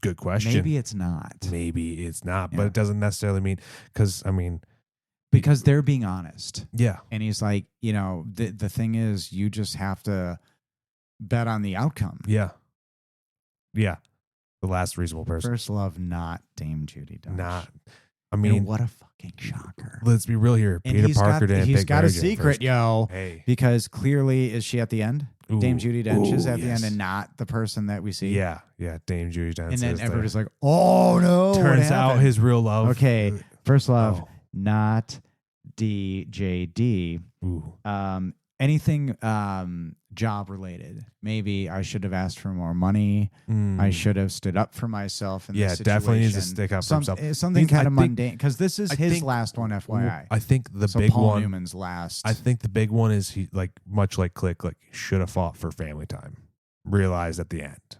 Good question. Maybe it's not. But it doesn't necessarily mean because they're being honest. Yeah. And he's like, the thing is, you just have to bet on the outcome. Yeah. Yeah. The Last Reasonable Person. First Love, not Dame Judi Dench. What a fucking shocker. Let's be real here. Peter Parker didn't He's got a first. secret, yo. Hey. Because clearly, is she at the end? Dame Judi Dench is at the end and not the person that we see. Yeah, Dame Judi Dench. And then everybody's like, oh no. Turns out his real love. Okay, first love, not DJD. Ooh. Anything job related. Maybe I should have asked for more money. I should have stood up for myself in this situation. Definitely needs to stick up for himself. Something kind of mundane, because this is his last one, FYI. I think the big Paul one. Newman's last. I think the big one is he, like, much like Click, like, should have fought for family time. Realized at the end.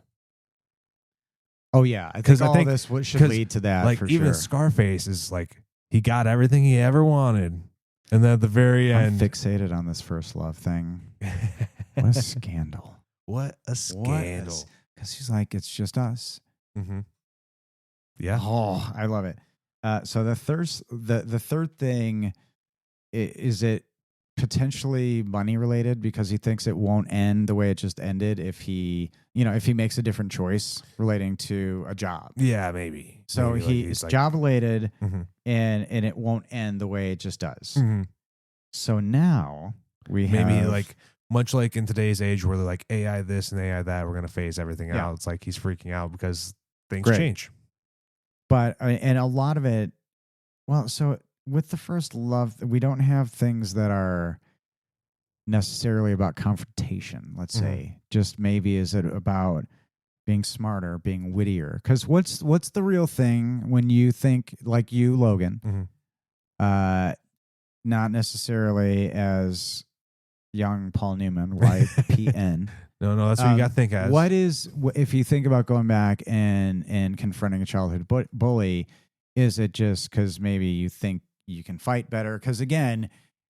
Oh yeah, I think this should lead to that. Like, for even sure. Scarface is like, he got everything he ever wanted. And then at the very end, I'm fixated on this first love thing. What a scandal! What a scandal! Because he's like, it's just us. Mm-hmm. Yeah. Oh, I love it. So the third thing is it potentially money related, because he thinks it won't end the way it just ended if he makes a different choice relating to a job. Yeah, maybe. So maybe it's job related, mm-hmm. and it won't end the way it just does. Mm-hmm. So now we maybe have, like, much like in today's age where they're like AI this and AI that, we're gonna phase everything out. It's like he's freaking out because things change. But and a lot of it, well, so with the first love, we don't have things that are necessarily about confrontation, let's say. Just maybe is it about being smarter, being wittier? Because what's the real thing when you think like you, Logan? Not necessarily as young Paul Newman, YPN. No, that's what you got to think as. What is, if you think about going back and confronting a childhood bully, is it just because maybe you think you can fight better? Because again,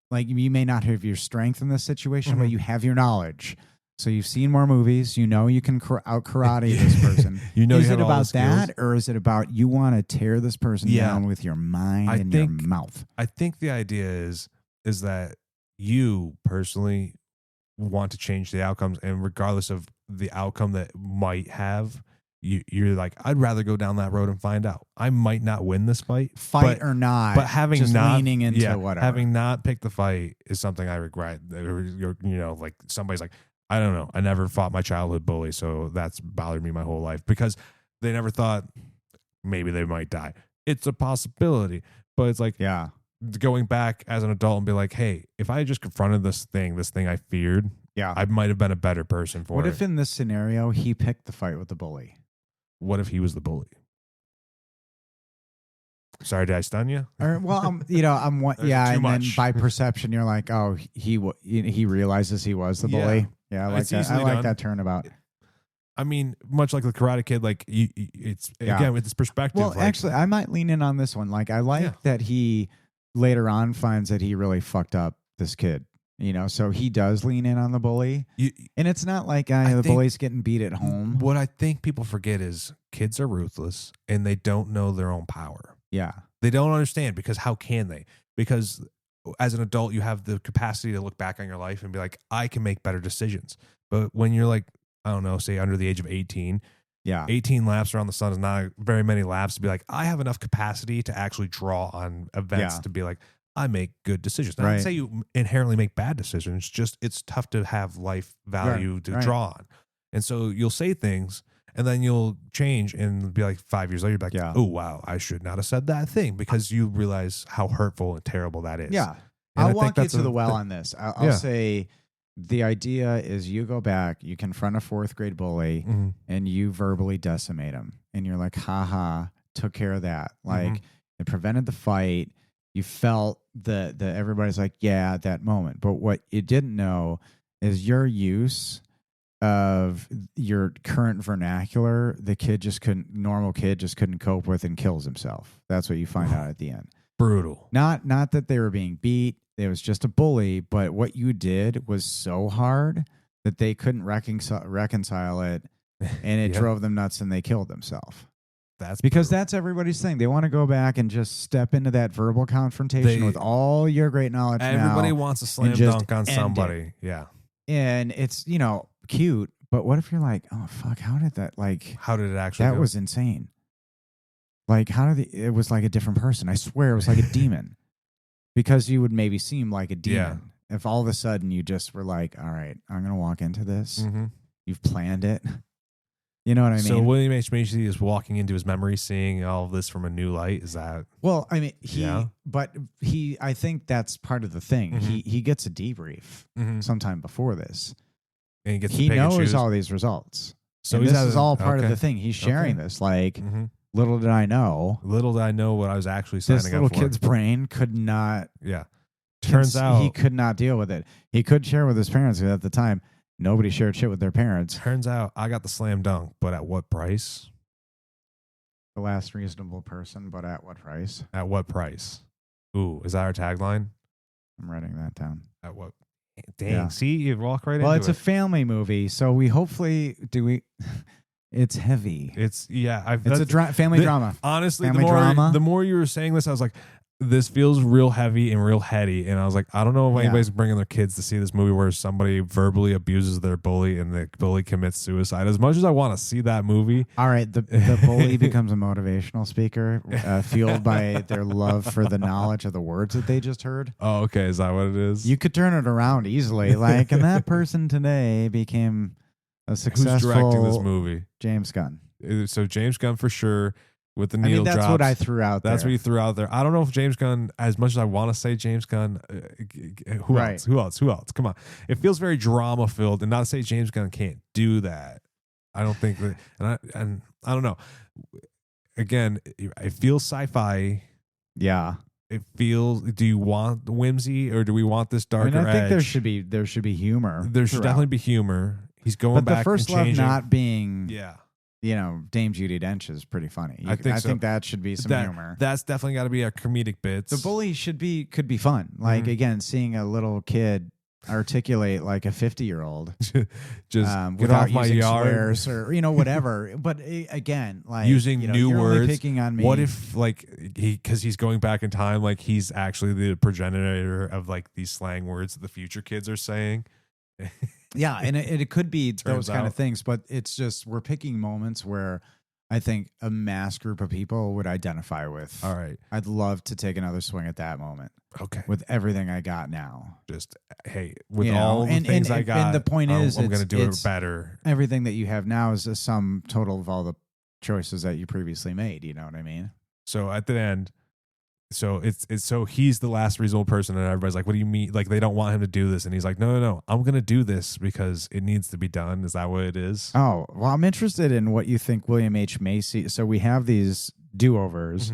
like, you may not have your strength in this situation, but you have your knowledge. So you've seen more movies. You know you can out karate this person. Is it about that, or is it about you want to tear this person down with your mind and your mouth? I think the idea is that you personally want to change the outcomes, and regardless of the outcome that might have, you're like, I'd rather go down that road and find out. I might not win this fight or not, but having just not leaning into whatever, having not picked the fight is something I regret. Like, somebody's like, I don't know, I never fought my childhood bully, so that's bothered me my whole life, because they never thought maybe they might die. It's a possibility, but it's like, going back as an adult and be like, hey, if I just confronted this thing I feared, I might have been a better person for it. What if in this scenario he picked the fight with the bully? What if he was the bully? Sorry, did I stun you? Well, and then by perception, you're like, oh, he realizes he was the bully. Yeah, I like that. I like that turnabout. I mean, much like the Karate Kid, like again with this perspective. Well, actually, I might lean in on this one. Like, I like that he later on finds that he really fucked up this kid. So he does lean in on the bully, and it's not like the bully's getting beat at home. What I think people forget is kids are ruthless, and they don't know their own power. Yeah, they don't understand, because how can they? Because as an adult, you have the capacity to look back on your life and be like, I can make better decisions. But when you're like, I don't know, say under the age of 18, 18 laps around the sun is not very many laps to be like, I have enough capacity to actually draw on events to be like, I make good decisions. Not to say you inherently make bad decisions, just it's tough to have life value to draw on. And so you'll say things, and then you'll change and be like 5 years later, you're like, oh, wow, I should not have said that thing, because you realize how hurtful and terrible that is. Yeah. I'll walk you to the well on this. I'll say the idea is you go back, you confront a fourth grade bully, and you verbally decimate him. And you're like, haha, took care of that. Like, it prevented the fight. You felt that everybody's like, yeah, at that moment. But what you didn't know is your use of your current vernacular, normal kid just couldn't cope with and kills himself. That's what you find out at the end. Brutal. Not that they were being beat. It was just a bully. But what you did was so hard that they couldn't reconcile it. And it drove them nuts, and they killed themselves. That's because brutal. That's everybody's thing. They want to go back and just step into that verbal confrontation with all your great knowledge. Everybody wants a slam dunk on somebody. Yeah. And it's, cute, but what if you're like, oh, fuck, how did it actually That was insane. Like, it was like a different person. I swear it was like a demon. Because you would maybe seem like a demon. if all of a sudden you just were like, all right, I'm going to walk into this. You've planned it. You know what I mean? So William H. Macy is walking into his memory, seeing all of this from a new light. Is that? Well, I mean, I think that's part of the thing. He gets a debrief sometime before this. And he gets he knows all these results. So this is all part of the thing. He's sharing this. Like, little did I know. Little did I know what I was actually signing up for. This little kid's brain could not. Yeah. Turns out he could not deal with it. He could share with his parents at the time. Nobody shared shit with their parents. Turns out I got the slam dunk, but at what price? The last reasonable person, but at what price? At what price? Ooh, is that our tagline? I'm writing that down. At what? Dang, see, you walk right into it. Well, it's a family movie, so we hopefully it's heavy. It's a family drama. Honestly, the more you were saying this, I was like, this feels real heavy and real heady. And I was like, I don't know if anybody's bringing their kids to see this movie where somebody verbally abuses their bully and the bully commits suicide. As much as I want to see that movie. All right. The bully becomes a motivational speaker fueled by their love for the knowledge of the words that they just heard. Oh, okay. Is that what it is? You could turn it around easily. Like, and that person today became a successful. Who's directing this movie? James Gunn. So James Gunn for sure. With the needle that's drops. what I threw out there. That's what you threw out there. I don't know if James Gunn, as much as I want to say James Gunn, who else? Come on. It feels very drama filled, and not to say James Gunn can't do that. I don't think that, and I don't know. Again, it feels sci-fi. Yeah. It feels. Do you want whimsy or do we want this darker edge? I think there should be humor. There should definitely be humor. He's going back. But the first love not being. Yeah. You know, Dame Judi Dench is pretty funny. I think that should be some humor. That's definitely got to be our comedic bits. The bully could be fun. Like again, seeing a little kid articulate like a 50-year-old, just get off my yard, or whatever. But again, like using new words. Picking on me. What if like because he's going back in time, like he's actually the progenitor of like these slang words that the future kids are saying. Yeah, and it could be those kind of things, but it's just we're picking moments where I think a mass group of people would identify with. All right. I'd love to take another swing at that moment. Okay. With everything I got now. Just, hey, with all the things I got, and the point is, I'm going to do it better. Everything that you have now is a sum total of all the choices that you previously made. You know what I mean? So at the end, so so he's the last reasonable person, and everybody's like, "What do you mean? Like they don't want him to do this?" And he's like, "No, I'm going to do this because it needs to be done." Is that what it is? Oh well, I'm interested in what you think, William H. Macy. So we have these do-overs.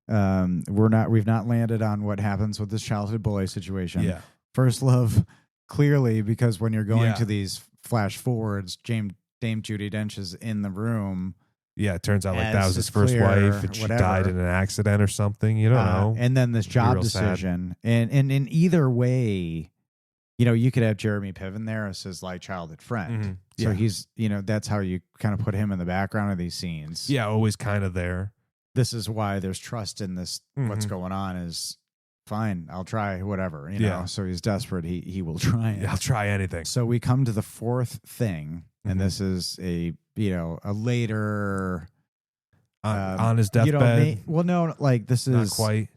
We've not landed on what happens with this childhood bully situation. Yeah, first love, clearly, because when you're going to these flash forwards, Dame Judi Dench is in the room. Yeah, it turns out like that was his first wife, and she died in an accident or something. You don't know. And then this job decision, and in either way, you could have Jeremy Piven there as his like childhood friend. So he's, that's how you kind of put him in the background of these scenes. Yeah, always kind of there. This is why there's trust in this. What's going on is fine. I'll try whatever. You know. So he's desperate. He will try it. I'll try anything. So we come to the fourth thing, and this is a later on his deathbed. This is not quite.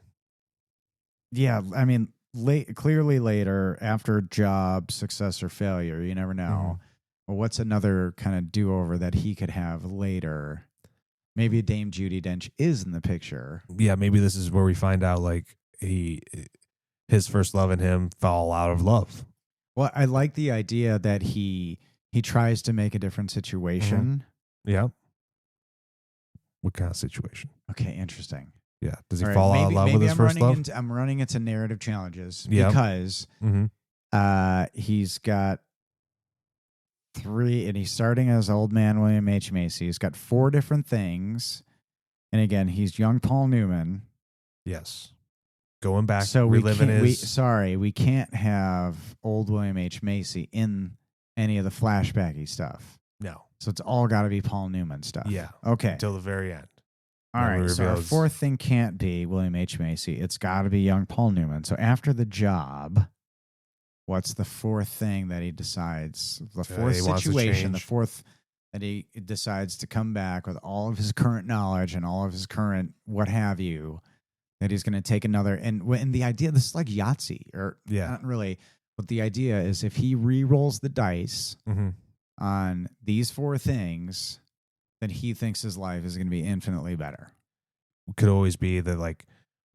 Yeah, I mean, clearly later after job success or failure. You never know. Well, what's another kind of do-over that he could have later? Maybe Dame Judi Dench is in the picture. Yeah, maybe this is where we find out like his first love and him fall out of love. Well, I like the idea that he tries to make a different situation. Yeah. What kind of situation? Okay, interesting. Yeah. Does he fall out of love with his first love? I'm running into narrative challenges because he's got 3, and he's starting as old man William H. Macy. He's got 4 different things. And again, he's young Paul Newman. Yes. Going back, so reliving we can't have old William H. Macy in any of the flashbacky stuff. No. So it's all got to be Paul Newman stuff. Yeah. Okay. Until the very end. All right. So our fourth thing can't be William H. Macy. It's got to be young Paul Newman. So after the job, what's the fourth thing that he decides? The fourth situation, the fourth that he decides to come back with all of his current knowledge and all of his current what have you, that he's going to take another. And the idea, this is like Yahtzee, or not really. But the idea is if he re-rolls the dice on these 4 things, then he thinks his life is going to be infinitely better. Could always be that, like,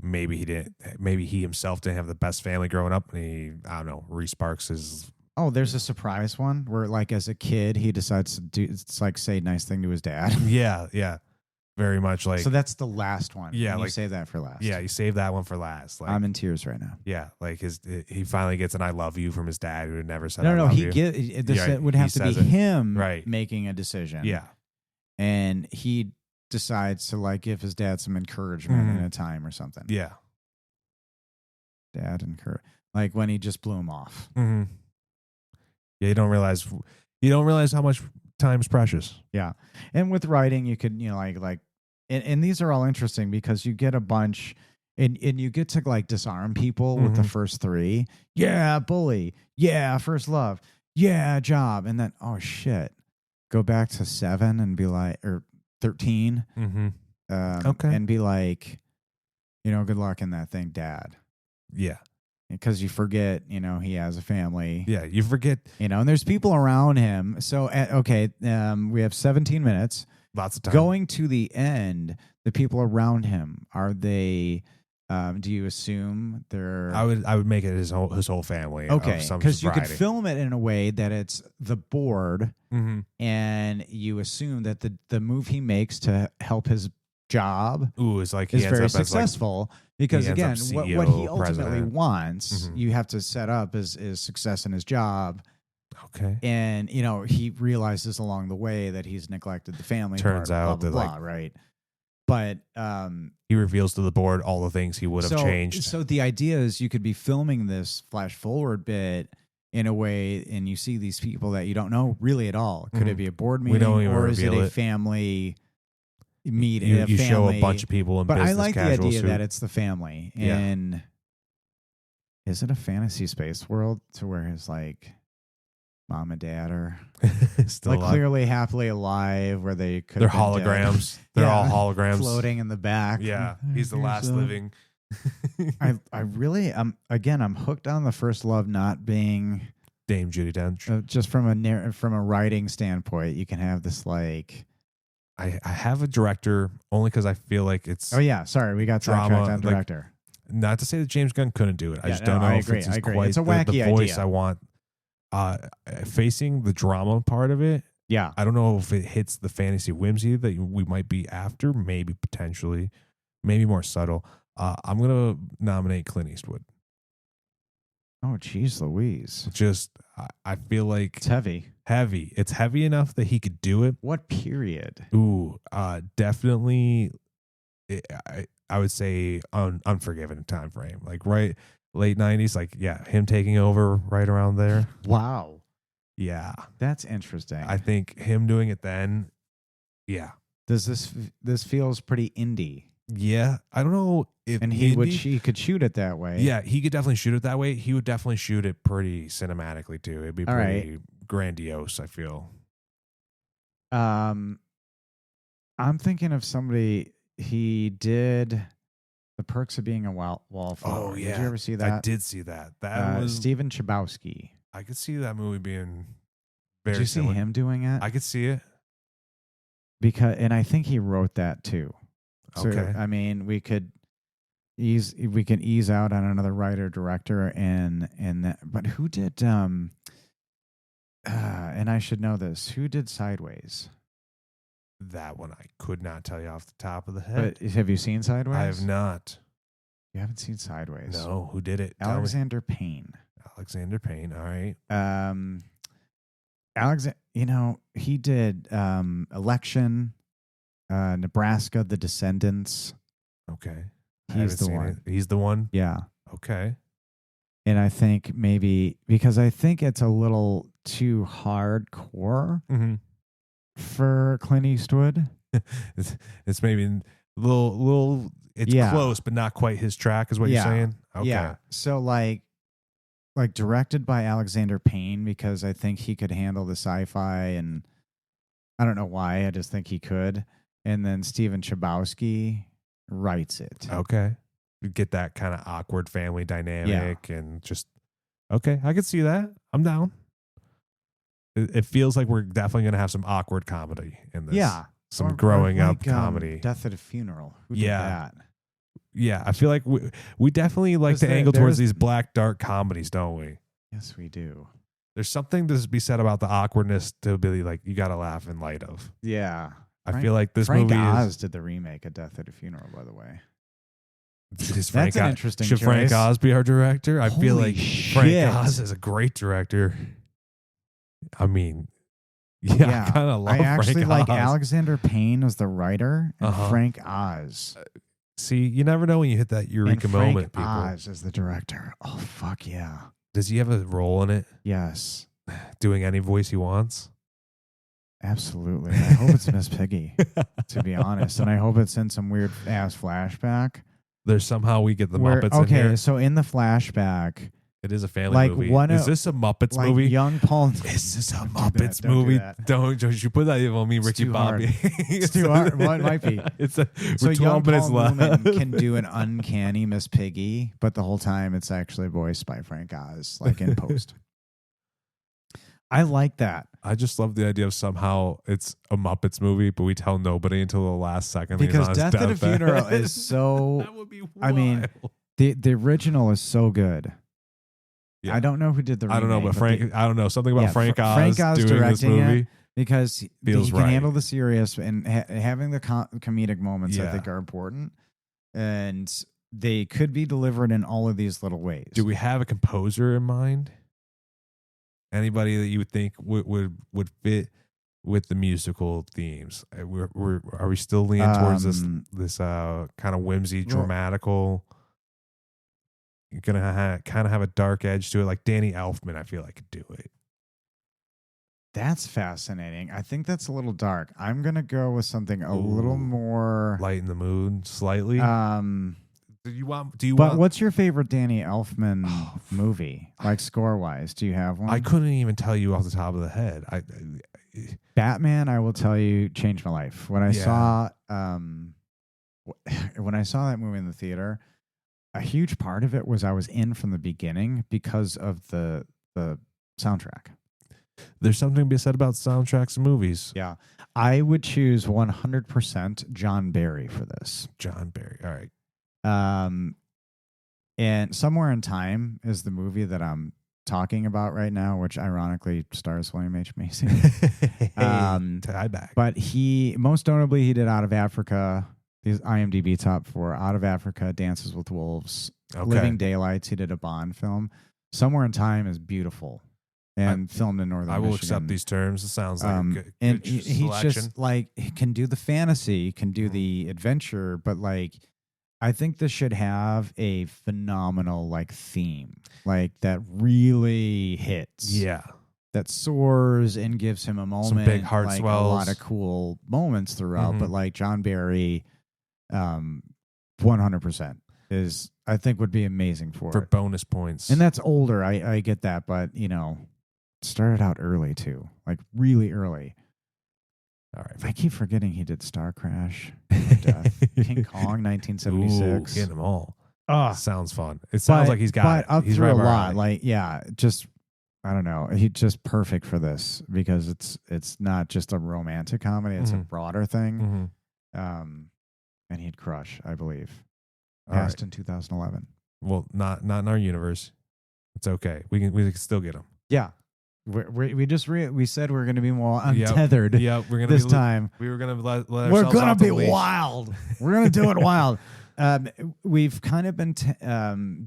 maybe he himself didn't have the best family growing up, and he, I don't know, re-sparks his. Oh, there's a surprise one where, like, as a kid, he decides to do, it's like, say a nice thing to his dad. Yeah. Very much like. So that's the last one. Yeah. And you save that for last. Yeah, you save that one for last. Like, I'm in tears right now. Yeah. Like he finally gets an I love you from his dad who had never said no, I love you. It would have to be him making a decision. Yeah. And he decides to, like, give his dad some encouragement in a time or something. Yeah. Dad encourage. Like when he just blew him off. Mm-hmm. Yeah, you don't realize how much time's precious. Yeah. And with writing, you could, and these are all interesting because you get a bunch and you get to, like, disarm people with the first 3. Yeah, bully. Yeah, first love. Yeah, job. And then, oh shit. Go back to 7 and be like, or 13. Okay. And be like, good luck in that thing, Dad. Yeah. Because you forget, he has a family. Yeah, you forget. And there's people around him. So, we have 17 minutes. Lots of time. Going to the end, the people around him, are they, do you assume they're... I would make it his whole family. Okay, because you could film it in a way that it's the board, and you assume that the move he makes to help his job is very successful. Because again, what he ultimately wants, you have to set up is success in his job. Okay. And, he realizes along the way that he's neglected the family. Turns out that, right. But he reveals to the board all the things he would have changed. So the idea is you could be filming this flash forward bit in a way, and you see these people that you don't know really at all. Could it be a board meeting, or is it a family meeting? You show a bunch of people in business casual. But I like the idea that it's the family. And is it a fantasy space world to where his, like, mom and dad are still like clearly happily alive, where they could. They're holograms. They're all holograms floating in the back. Yeah, he's the last living. I really I'm hooked on the first love not being Dame Judi Dench. Just from a writing standpoint, you can have this, like. I have a director only because I feel like it's. Oh yeah, sorry, we got sidetracked on director. Not to say that James Gunn couldn't do it. I just don't know if it's quite it's a wacky the voice idea. I want. Facing the drama part of it. Yeah. I don't know if it hits the fantasy whimsy that we might be after. Maybe potentially, maybe more subtle. I'm gonna nominate Clint Eastwood. Oh, geez, Louise. Just, I feel like it's heavy. It's heavy enough that he could do it. What period? Ooh, definitely. I would say Unforgiven time frame, like right late 90s, like him taking over right around there. Wow. Yeah, that's interesting. I think him doing it then. Yeah. Does this feels pretty indie? Yeah, I don't know if he could shoot it that way. Yeah, he could definitely shoot it that way. He would definitely shoot it pretty cinematically too. It'd be pretty grandiose, I feel. I'm thinking of somebody. He did The Perks of Being a Wallflower. Oh yeah, did you ever see that? I did see that. That was Steven Chbosky. I could see that movie being very. Did you see him doing it? I could see it and I think he wrote that too. So, okay. I mean, we can ease out on another writer director and that. But who did? And I should know this. Who did Sideways? That one I could not tell you off the top of the head. But have you seen Sideways? I have not. You haven't seen Sideways? No. Who did it? Alexander Payne. Alexander Payne. All right. He did Election, Nebraska, The Descendants. Okay. He's the one. He's the one? Yeah. Okay. And I think maybe because I think it's a little too hardcore for Clint Eastwood. It's maybe a little it's close, but not quite his track is what you're saying? Okay. Yeah. So like directed by Alexander Payne, because I think he could handle the sci-fi, and I don't know why, I just think he could. And then Steven Chbosky writes it. Okay. You get that kind of awkward family dynamic and just Okay, I can see that. I'm down. It feels like we're definitely going to have some awkward comedy in this. Yeah. Some growing up comedy. Death at a Funeral. Who did that? Yeah, I feel like we definitely like to angle towards these black, dark comedies, don't we? Yes, we do. There's something to be said about the awkwardness to be like, you got to laugh in light of. Yeah. I feel like this Frank movie Oz did the remake of Death at a Funeral, by the way. That's an interesting Should choice. Frank Oz be our director? I feel like Frank Oz is a great director. I mean, I kind of love Frank Oz. I actually like Alexander Payne as the writer and Frank Oz. See, you never know when you hit that eureka moment, people. Frank Oz as the director. Oh, fuck yeah. Does he have a role in it? Yes. Doing any voice he wants? Absolutely. I hope it's Miss Piggy, to be honest. And I hope it's in some weird ass flashback. There's somehow we get the Muppets in here. Okay, so in the flashback, it is a family movie. Is this a Muppets movie? Young Paul. Is this a Muppets movie? Don't you put that on me, Ricky Bobby. It's too hard. Well, it might be. So young Paul Newman can do an uncanny Miss Piggy, but the whole time it's actually voiced by Frank Oz, like in post. I like that. I just love the idea of somehow it's a Muppets movie, but we tell nobody until the last second. Because Death at a Funeral is so. That would be wild. I mean, the original is so good. Yeah. I don't know who did the remake. I don't know, but Frank. I don't know something about Frank Oz doing this movie because he can handle the serious and having the comedic moments. I think are important, and they could be delivered in all of these little ways. Do we have a composer in mind? Anybody that you would think would fit with the musical themes? Are we still leaning towards this kind of whimsy, dramatical? You're gonna kind of have a dark edge to it, like Danny Elfman. I feel like could do it. That's fascinating. I think that's a little dark. I'm gonna go with something a little more light in the mood, slightly. Do you want? What's your favorite Danny Elfman movie? Like score wise, do you have one? I couldn't even tell you off the top of the head. Batman, I will tell you, changed my life. When I saw that movie in the theater, a huge part of it was I was in from the beginning because of the soundtrack. There's something to be said about soundtracks and movies. Yeah. I would choose 100% John Barry for this. John Barry. All right. And Somewhere in Time is the movie that I'm talking about right now, which ironically stars William H. Macy. Tie back. But most notably, he did Out of Africa. These IMDb top 4: Out of Africa, Dances with Wolves, Living Daylights. He did a Bond film. Somewhere in Time is beautiful and filmed in northern Michigan. Accept these terms. It sounds like a good and he's just like, he can do the fantasy, can do the adventure, but like, I think this should have a phenomenal like theme, like that really hits. Yeah. That soars and gives him a moment. Some big heart like swells. A lot of cool moments throughout, but like John Barry, 100% is, I think, would be amazing for it. Bonus points. And that's older. I get that, but started out early too, like really early. All right. I keep forgetting he did Star Crash, Death, King Kong, 1976. Get them all. Sounds fun. It sounds like he's got it. He's right a lot. Like, just, I don't know. He's just perfect for this because it's not just a romantic comedy. It's a broader thing. And he'd crush, I believe. Passed in 2011. Well, not in our universe. It's okay. We can still get him. Yeah. We said we're going to be more untethered. Yeah, we're going to this time. We were going to let we're going to be wild. We're going to do it wild. We've kind of been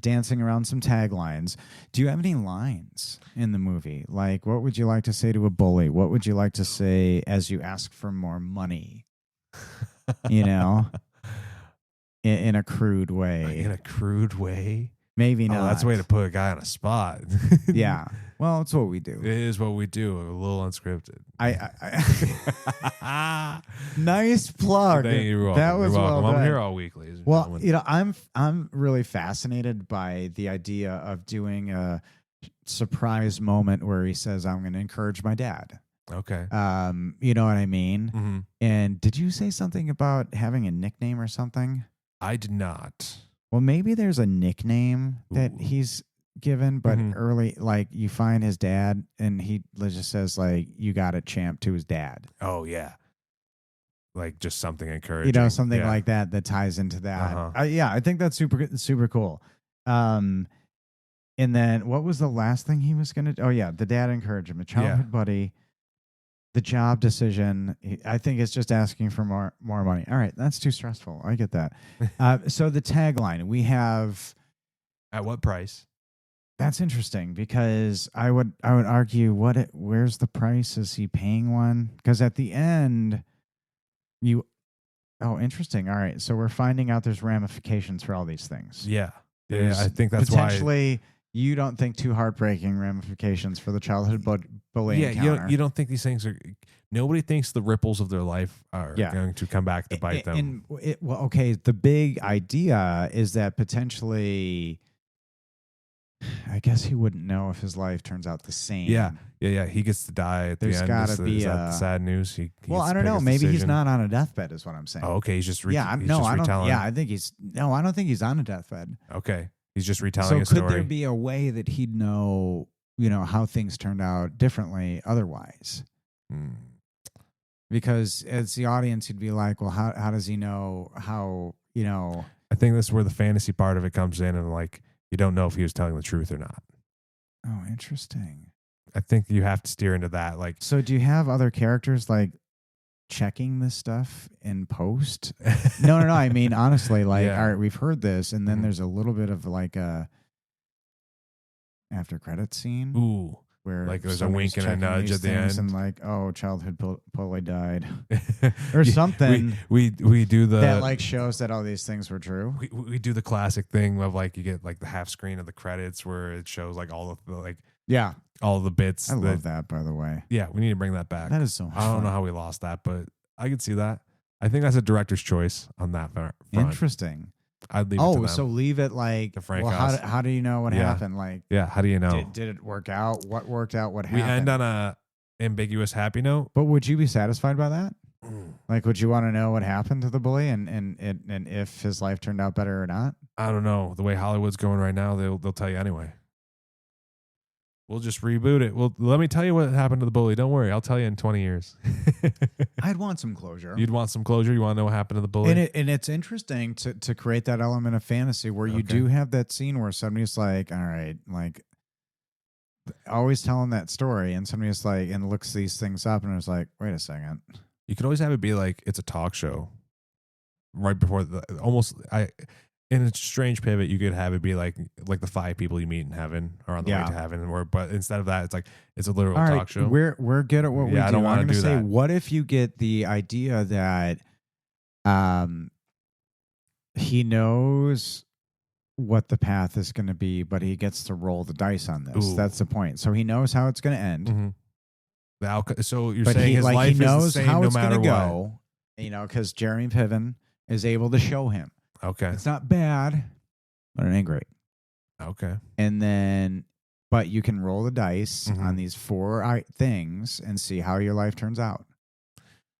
dancing around some taglines. Do you have any lines in the movie? Like, what would you like to say to a bully? What would you like to say as you ask for more money? In a crude way. In a crude way? Maybe not. That's a way to put a guy on a spot. Yeah. Well, it's what we do. It is what we do. A little unscripted. Nice plug. You're welcome. That was well done. I'm here all week, ladies and gentlemen. I'm really fascinated by the idea of doing a surprise moment where he says, "I'm going to encourage my dad." Okay. You know what I mean? Mm-hmm. And did you say something about having a nickname or something? I did not. Well, maybe there's a nickname that he's given, but early, like you find his dad and he just says like, "You got it, champ," to his dad. Oh yeah. Like just something encouraging, something like that ties into that. I think that's super cool. And then what was the last thing he was going to? Oh yeah, the dad encouraged him. A childhood buddy. The job decision, I think it's just asking for more money. All right, that's too stressful. I get that. So the tagline we have. At what price? That's interesting because I would argue where's the price? Is he paying one? Because at the end, interesting. All right, so we're finding out there's ramifications for all these things. Yeah, I think that's potentially. You don't think too heartbreaking ramifications for the childhood bullying encounter. You don't think these things are... Nobody thinks the ripples of their life are going to come back to bite them. The big idea is that potentially... I guess he wouldn't know if his life turns out the same. Yeah. He gets to die at the end. There's got to be that the sad news. I don't know. Maybe he's not on a deathbed is what I'm saying. Oh, okay. He's just retelling. I don't think he's... No, I don't think he's on a deathbed. Okay. He's just retelling a story. So could there be a way that he'd know, how things turned out differently otherwise? Because as the audience, he'd be like, well, how does he know how, I think this is where the fantasy part of it comes in, and like, you don't know if he was telling the truth or not. Oh, interesting. I think you have to steer into that. Like, so do you have other characters like checking this stuff in post? No. I mean, honestly, like, all right, we've heard this, and then there's a little bit of like a after credit scene. Ooh, where like there's a wink and a nudge at the end, and like, oh, childhood bully died, or something. We do that like shows that all these things were true. We do the classic thing of like you get like the half screen of the credits where it shows like all of the like. Yeah. All the bits. I love that, by the way. Yeah, we need to bring that back. That is so much I don't know how we lost that, but I could see that. I think that's a director's choice on that front. Interesting. I'd leave it to them. So leave it like, how do you know what happened? Like, how do you know? Did it work out? What worked out? What happened? We end on a ambiguous happy note. But would you be satisfied by that? Like, would you want to know what happened to the bully and if his life turned out better or not? I don't know. The way Hollywood's going right now, they'll tell you anyway. We'll just reboot it. Well, let me tell you what happened to the bully. Don't worry. I'll tell you in 20 years. I'd want some closure. You'd want some closure? You want to know what happened to the bully? And it's interesting to create that element of fantasy where you do have that scene where somebody's like, all right, like, always telling that story, and somebody's like, and looks these things up and is like, wait a second. You could always have it be like, it's a talk show. Right before in a strange pivot, you could have it be like the 5 people you meet in heaven or on the way to heaven, but instead of that, it's a literal talk show. We're good at what we do. I don't want to do that. What if you get the idea that he knows what the path is going to be, but he gets to roll the dice on this? Ooh. That's the point. So he knows how it's going to end. Mm-hmm. So you're saying his life is the same no matter what? Go, because Jeremy Piven is able to show him. Okay. It's not bad, but it ain't great. Okay. And then, but you can roll the dice on these 4 things and see how your life turns out.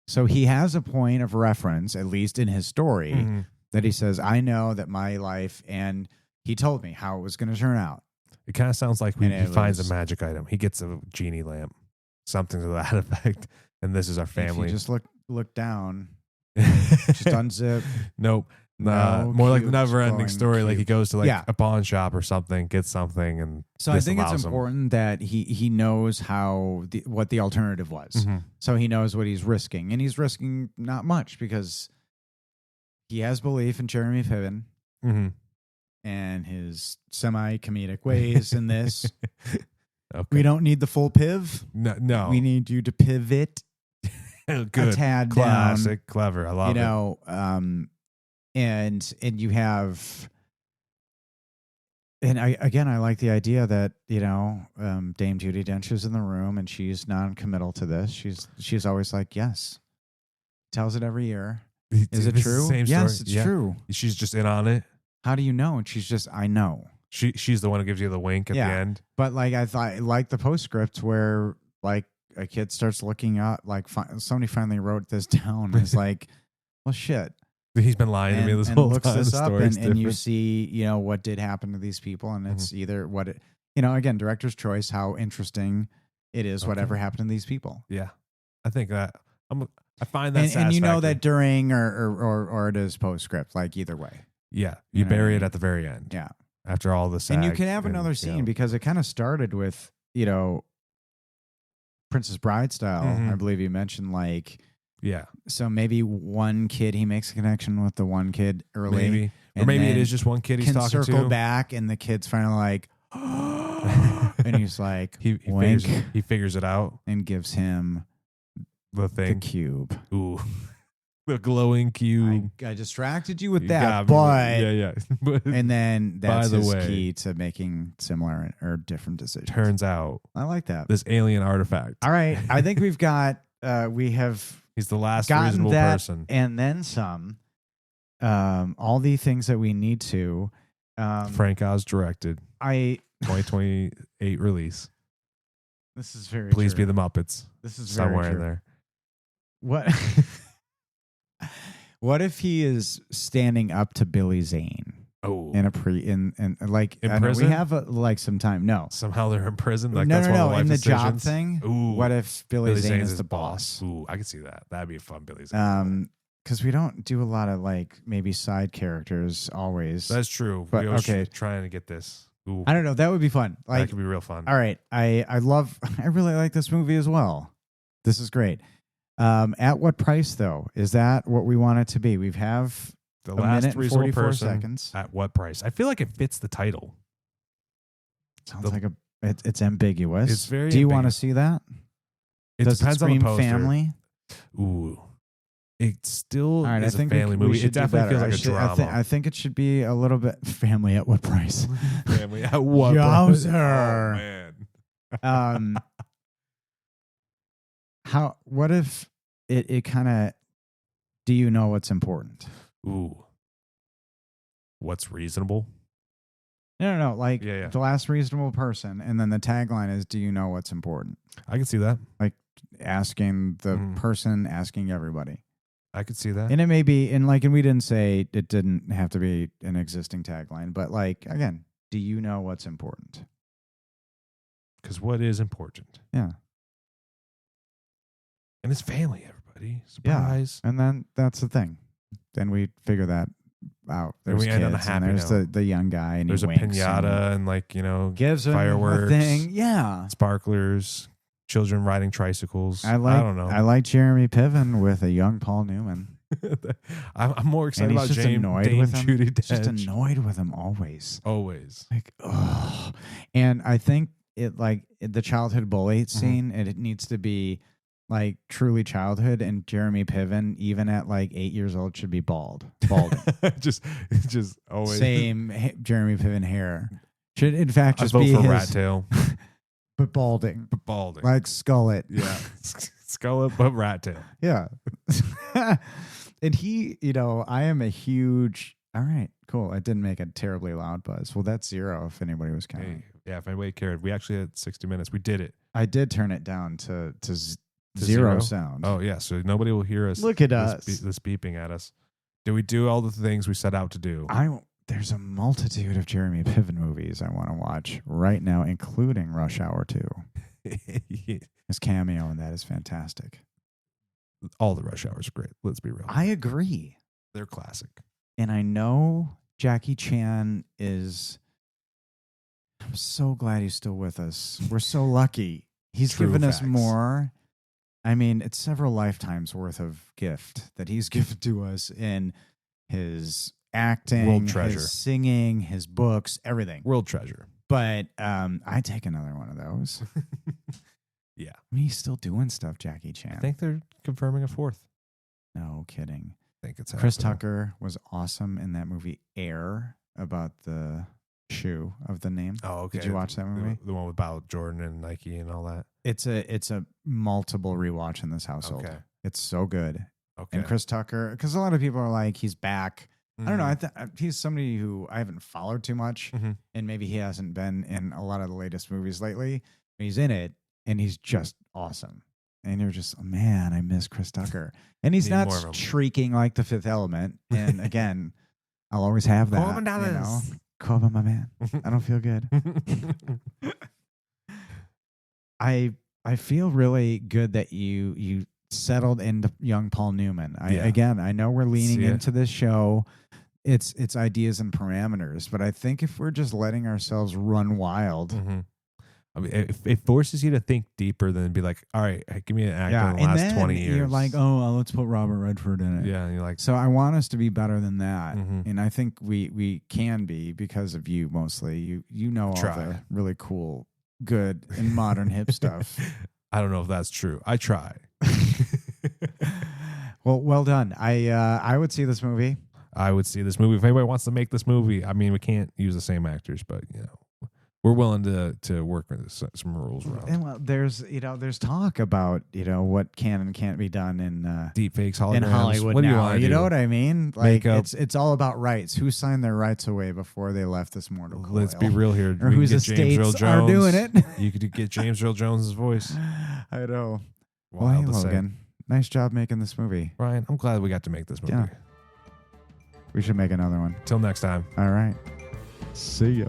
So he has a point of reference, at least in his story, that he says, I know that my life, and he told me how it was going to turn out. It kind of sounds like he finds a magic item. He gets a genie lamp, something to that effect. And this is our family. If you just look down, just unzip. Nope. More like the never-ending story. Like he goes to a pawn shop or something, gets something, and so I think it's important that he knows what the alternative was. So he knows what he's risking, and he's risking not much because he has belief in Jeremy Piven and his semi-comedic ways in this. Okay. We don't need the full piv. No, we need you to pivot. Good, a tad classic, down, clever. I love it. And you have, and I like the idea that Dame Judi Dench is in the room and she's non-committal to this. She's always like, yes, tells it every year. Is it true? Yes, it's true. She's just in on it. How do you know? And she's just, I know. She's the one who gives you the wink at the end. But like I thought, like the postscript where like a kid starts looking up, like somebody finally wrote this down. And it's like, well, shit. He's been lying to me this whole looks time. This up and you see, what did happen to these people, and it's either what it, again, director's choice, how interesting it is, whatever happened to these people. Yeah, I think that I find that and that during or it is postscript, like either way. Yeah, you bury it at the very end. Yeah, after all the SAG, and you can have another scene because it kind of started with Princess Bride style. I believe you mentioned so maybe one kid, he makes a connection with the one kid early, or maybe it is just one kid he's talking to. Circle back, and the kid's finally like, and he's like, he figures it out and gives him the thing, the cube. Ooh. The glowing cube. I distracted you with that, but yeah. And then that's his key to making similar or different decisions. Turns out, I like that, this alien artifact. All right, I think we've got He's the last reasonable person, and then some. All the things that we need to. Frank Oz directed. 2028 release. This is very. Please true. be the Muppets. This is somewhere very in there. What? What if he is standing up to Billy Zane? Oh, in prison? We have some time. No, somehow they're in prison. Like, no, that's no. One of the In the decisions. job thing. Ooh, what if Billy Zane is the boss? Ooh, I can see that. That'd be a fun Billy Zane. Because we don't do a lot of maybe side characters always. That's true. But okay, trying to get this. Ooh. I don't know. That would be fun. That could be real fun. All right, I really like this movie as well. This is great. At what price, though? Is that what we want it to be? We have the last reasonable 44 person. Seconds. At what price? I feel like it fits the title. Sounds like it's ambiguous. It's very. Do you want to see that? It depends on the poster. Family. Ooh, it still right, is a family movie. It definitely feels like a drama. I think it should be a little bit family. At what price? Family at what price? Oh man. What if it kind of, do you know what's important? Ooh. What's reasonable? No. The last reasonable person. And then the tagline is, do you know what's important? I can see that. Like asking the person, asking everybody. I could see that. And it may be, and we didn't say it didn't have to be an existing tagline, but again, do you know what's important? Because what is important? Yeah. And it's family, everybody. Surprise. Yeah. And then that's the thing. Then we figure that out. There's we end on a kids, happy and there's note. the young guy, and there's he a pinata and gives fireworks, a thing. Yeah. Sparklers, children riding tricycles. I don't know. I like Jeremy Piven with a young Paul Newman. I'm more excited about just Dame Judi Dench. Just annoyed with him always. Always. And I think the childhood bully scene, it needs to be truly childhood, and Jeremy Piven, even at 8 years old, should be balding. just always same Jeremy Piven hair. Should in fact just be his Rat Tail, but balding, like Skullet. Yeah, Skullet, but Rat Tail. Yeah, and he, I am a huge. All right, cool. It didn't make a terribly loud buzz. Well, that's 0 if anybody was counting. Hey, yeah, if anybody cared, we actually had 60 minutes. We did it. I did turn it down to zero sound. Oh yeah, so nobody will hear us. Look at us. This beeping at us. Did we do all the things we set out to do? There's a multitude of Jeremy Piven movies I want to watch right now, including Rush Hour 2. His cameo in that is fantastic. All the Rush Hours are great. Let's be real. I agree. They're classic. And I know Jackie Chan is. I'm so glad he's still with us. We're so lucky. He's given us more. I mean, it's several lifetimes worth of gift that he's given to us in his acting, World treasure, his singing, his books, everything. World treasure. But I'd take another one of those. Yeah. I mean, he's still doing stuff, Jackie Chan. I think they're confirming a 4th. No kidding. I think it's Chris Tucker was awesome in that movie Air about the shoe of the name. Oh, okay. Did you watch that movie? The one about Jordan and Nike and all that. It's a multiple rewatch in this household. Okay. It's so good. Okay. And Chris Tucker, because a lot of people are like, he's back. I don't know. He's somebody who I haven't followed too much, and maybe he hasn't been in a lot of the latest movies lately. But he's in it, and he's just awesome. and you're just, oh, man, I miss Chris Tucker. And he's not shrieking like the Fifth Element. And again, I'll always have that. $4, Corbin, my man. I don't feel good. I feel really good that you settled into young Paul Newman. Again, I know we're leaning into this show. It's ideas and parameters, but I think if we're just letting ourselves run wild. I mean, it forces you to think deeper than be like, all right, give me an actor in the last 20 years. You're like, let's put Robert Redford in it. Yeah, and you're like, so I want us to be better than that, and I think we can be because of you mostly. You know all the really cool, good, and modern hip stuff. I don't know if that's true. I try. Well done. I would see this movie. I would see this movie if anybody wants to make this movie. I mean, we can't use the same actors, but we're willing to work with some rules around. And well, there's talk about what can and can't be done in deep fakes holograms. In Hollywood what now. You know what I mean? Like it's all about rights. Who signed their rights away before they left this mortal coil? Let's be real here. Or whose estates are doing it? You could get James Earl Jones' voice. I know. Well, hey, Logan, nice job making this movie. Ryan, I'm glad we got to make this movie. Yeah. We should make another one. Till next time. All right. See ya.